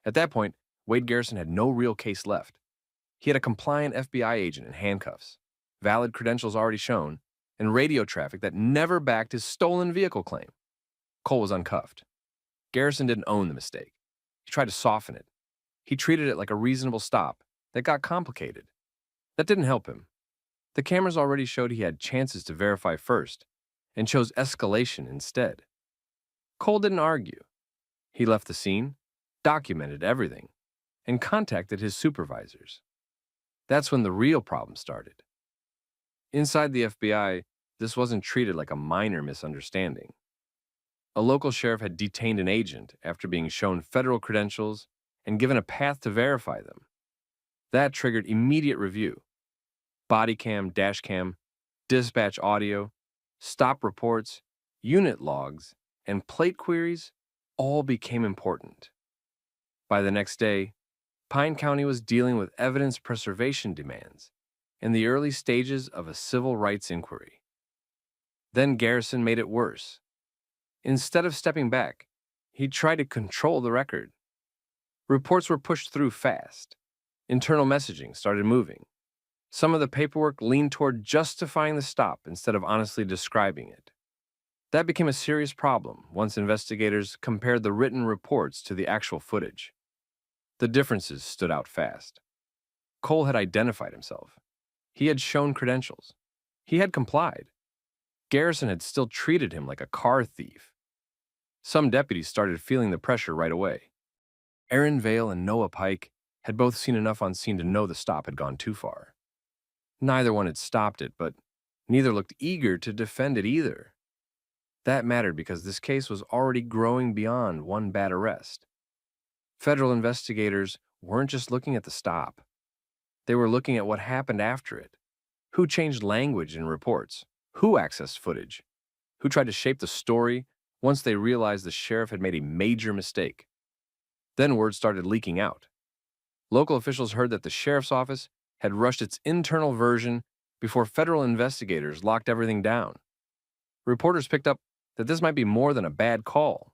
At that point, Wade Garrison had no real case left. He had a compliant FBI agent in handcuffs, valid credentials already shown, and radio traffic that never backed his stolen vehicle claim. Cole was uncuffed. Garrison didn't own the mistake. He tried to soften it. He treated it like a reasonable stop that got complicated. That didn't help him. The cameras already showed he had chances to verify first and chose escalation instead. Cole didn't argue. He left the scene, documented everything, and contacted his supervisors. That's when the real problem started. Inside the FBI, this wasn't treated like a minor misunderstanding. A local sheriff had detained an agent after being shown federal credentials and given a path to verify them. That triggered immediate review. Bodycam, dashcam, dispatch audio, stop reports, unit logs, and plate queries all became important. By the next day, Pine County was dealing with evidence preservation demands in the early stages of a civil rights inquiry. Then Garrison made it worse. Instead of stepping back, he tried to control the record. Reports were pushed through fast. Internal messaging started moving. Some of the paperwork leaned toward justifying the stop instead of honestly describing it. That became a serious problem once investigators compared the written reports to the actual footage. The differences stood out fast. Cole had identified himself. He had shown credentials. He had complied. Garrison had still treated him like a car thief. Some deputies started feeling the pressure right away. Aaron Vale and Noah Pike had both seen enough on scene to know the stop had gone too far. Neither one had stopped it, but neither looked eager to defend it either. That mattered because this case was already growing beyond one bad arrest. Federal investigators weren't just looking at the stop. They were looking at what happened after it. Who changed language in reports? Who accessed footage? Who tried to shape the story once they realized the sheriff had made a major mistake? Then word started leaking out. Local officials heard that the sheriff's office had rushed its internal version before federal investigators locked everything down. Reporters picked up that this might be more than a bad call.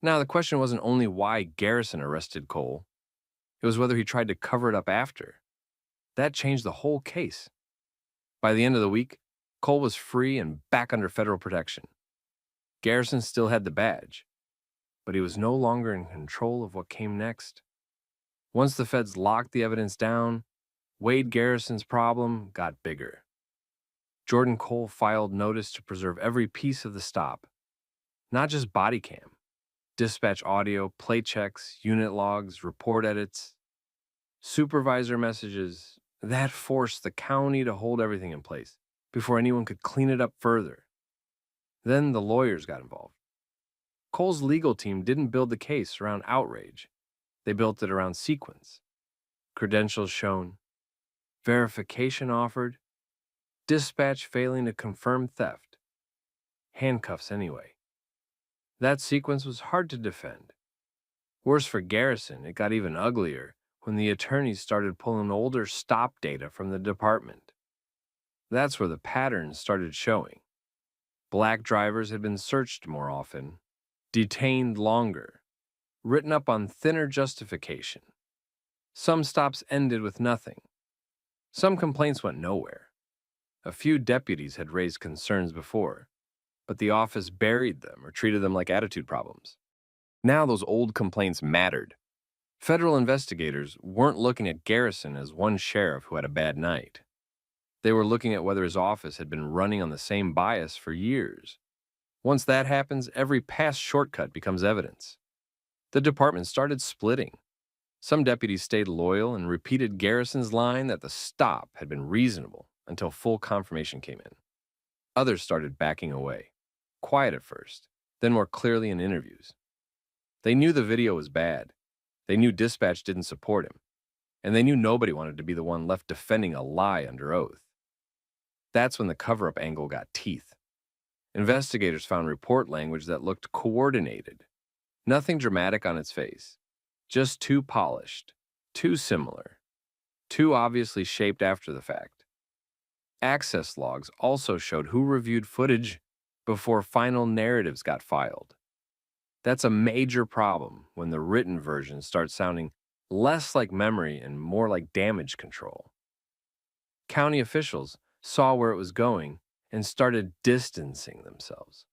Now, the question wasn't only why Garrison arrested Cole. It was whether he tried to cover it up after. That changed the whole case. By the end of the week, Cole was free and back under federal protection. Garrison still had the badge, but he was no longer in control of what came next. Once the feds locked the evidence down, Wade Garrison's problem got bigger. Jordan Cole filed notice to preserve every piece of the stop, not just body cam, dispatch audio, plate checks, unit logs, report edits, supervisor messages. That forced the county to hold everything in place before anyone could clean it up further. Then the lawyers got involved. Cole's legal team didn't build the case around outrage. They built it around sequence. Credentials shown, verification offered, dispatch failing to confirm theft, handcuffs anyway. That sequence was hard to defend. Worse for Garrison, it got even uglier when the attorneys started pulling older stop data from the department. That's where the patterns started showing. Black drivers had been searched more often, detained longer, written up on thinner justification. Some stops ended with nothing. Some complaints went nowhere. A few deputies had raised concerns before, but the office buried them or treated them like attitude problems. Now those old complaints mattered. Federal investigators weren't looking at Garrison as one sheriff who had a bad night. They were looking at whether his office had been running on the same bias for years. Once that happens, every past shortcut becomes evidence. The department started splitting. Some deputies stayed loyal and repeated Garrison's line that the stop had been reasonable until full confirmation came in. Others started backing away, quiet at first, then more clearly in interviews. They knew the video was bad. They knew dispatch didn't support him. And they knew nobody wanted to be the one left defending a lie under oath. That's when the cover-up angle got teeth. Investigators found report language that looked coordinated. Nothing dramatic on its face. Just too polished, too similar, too obviously shaped after the fact. Access logs also showed who reviewed footage before final narratives got filed. That's a major problem when the written version starts sounding less like memory and more like damage control. County officials saw where it was going and started distancing themselves.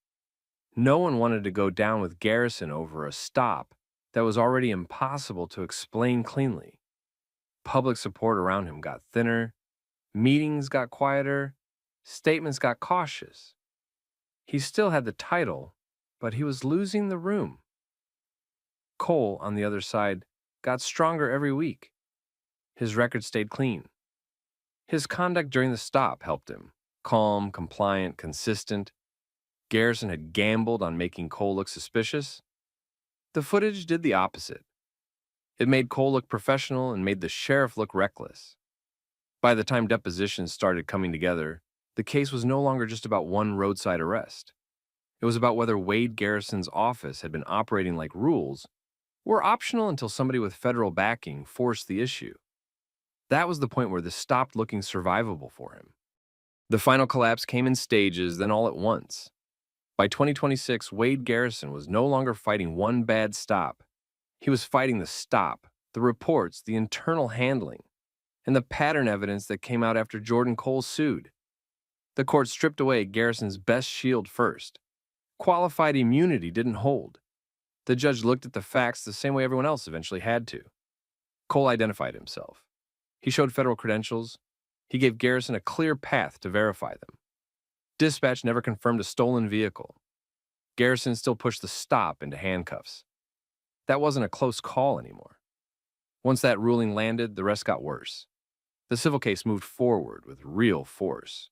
No one wanted to go down with Garrison over a stop that was already impossible to explain cleanly. Public support around him got thinner, meetings got quieter, statements got cautious. He still had the title, but he was losing the room. Cole, on the other side, got stronger every week. His record stayed clean. His conduct during the stop helped him. Calm, compliant, consistent. Garrison had gambled on making Cole look suspicious. The footage did the opposite. It made Cole look professional and made the sheriff look reckless. By the time depositions started coming together, the case was no longer just about one roadside arrest. It was about whether Wade Garrison's office had been operating like rules were optional until somebody with federal backing forced the issue. That was the point where this stopped looking survivable for him. The final collapse came in stages, then all at once. By 2026, Wade Garrison was no longer fighting one bad stop. He was fighting the stop, the reports, the internal handling, and the pattern evidence that came out after Jordan Cole sued. The court stripped away Garrison's best shield first. Qualified immunity didn't hold. The judge looked at the facts the same way everyone else eventually had to. Cole identified himself. He showed federal credentials. He gave Garrison a clear path to verify them. Dispatch never confirmed a stolen vehicle. Garrison still pushed the stop into handcuffs. That wasn't a close call anymore. Once that ruling landed, the rest got worse. The civil case moved forward with real force.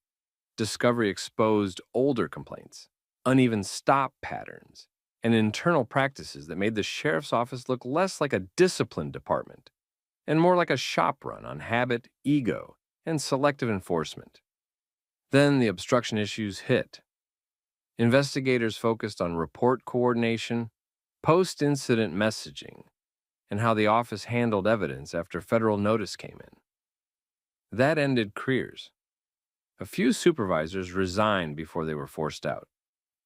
Discovery exposed older complaints, uneven stop patterns, and internal practices that made the sheriff's office look less like a discipline department and more like a shop run on habit, ego, and selective enforcement. Then the obstruction issues hit. Investigators focused on report coordination, post-incident messaging, and how the office handled evidence after federal notice came in. That ended careers. A few supervisors resigned before they were forced out.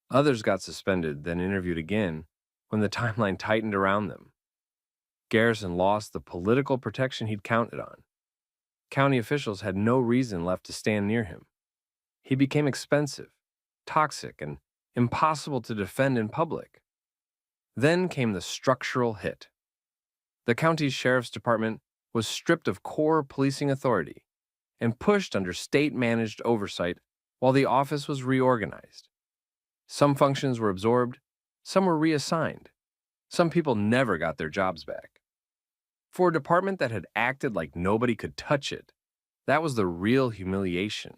Others got suspended, then interviewed again when the timeline tightened around them. Garrison lost the political protection he'd counted on. County officials had no reason left to stand near him. He became expensive, toxic, and impossible to defend in public. Then came the structural hit. The county's sheriff's department was stripped of core policing authority and pushed under state-managed oversight while the office was reorganized. Some functions were absorbed, some were reassigned. Some people never got their jobs back. For a department that had acted like nobody could touch it, that was the real humiliation.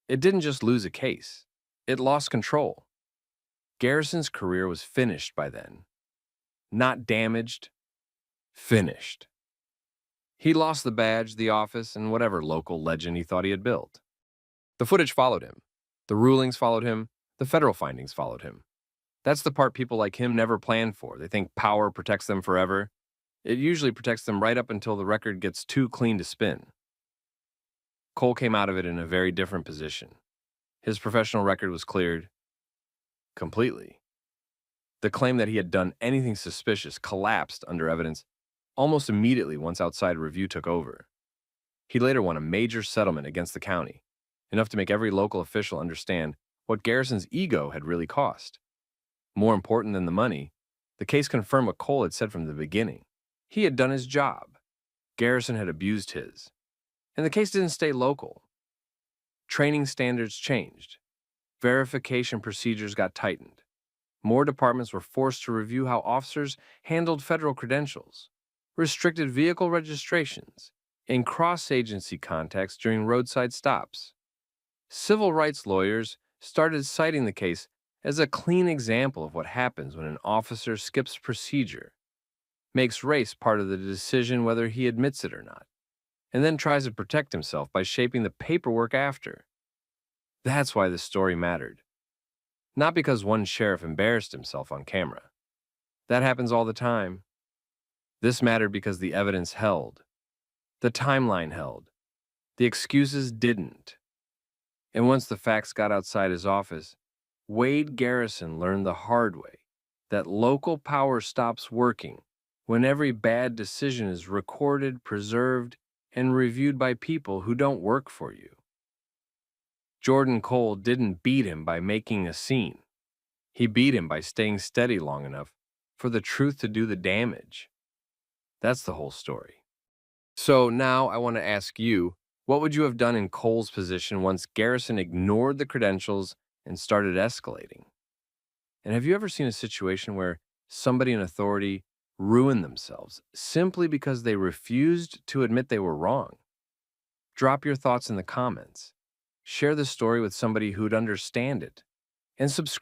It didn't just lose a case, it lost control. Garrison's career was finished by then. Not damaged, finished. He lost the badge, the office, and whatever local legend he thought he had built. The footage followed him. The rulings followed him. The federal findings followed him. That's the part people like him never plan for. They think power protects them forever. It usually protects them right up until the record gets too clean to spin. Cole came out of it in a very different position. His professional record was cleared completely. The claim that he had done anything suspicious collapsed under evidence almost immediately once outside review took over. He later won a major settlement against the county, enough to make every local official understand what Garrison's ego had really cost. More important than the money, the case confirmed what Cole had said from the beginning. He had done his job. Garrison had abused his. And the case didn't stay local. Training standards changed. Verification procedures got tightened. More departments were forced to review how officers handled federal credentials, restricted vehicle registrations, and cross-agency contacts during roadside stops. Civil rights lawyers started citing the case as a clean example of what happens when an officer skips procedure, makes race part of the decision whether he admits it or not, and then tries to protect himself by shaping the paperwork after. That's why this story mattered. Not because one sheriff embarrassed himself on camera. That happens all the time. This mattered because the evidence held. The timeline held. The excuses didn't. And once the facts got outside his office, Wade Garrison learned the hard way that local power stops working when every bad decision is recorded, preserved, and reviewed by people who don't work for you. Jordan Cole didn't beat him by making a scene. He beat him by staying steady long enough for the truth to do the damage. That's the whole story. So now I want to ask you, what would you have done in Cole's position once Garrison ignored the credentials and started escalating? And have you ever seen a situation where somebody in authority ruined themselves simply because they refused to admit they were wrong? Drop your thoughts in the comments. Share the story with somebody who'd understand it. And subscribe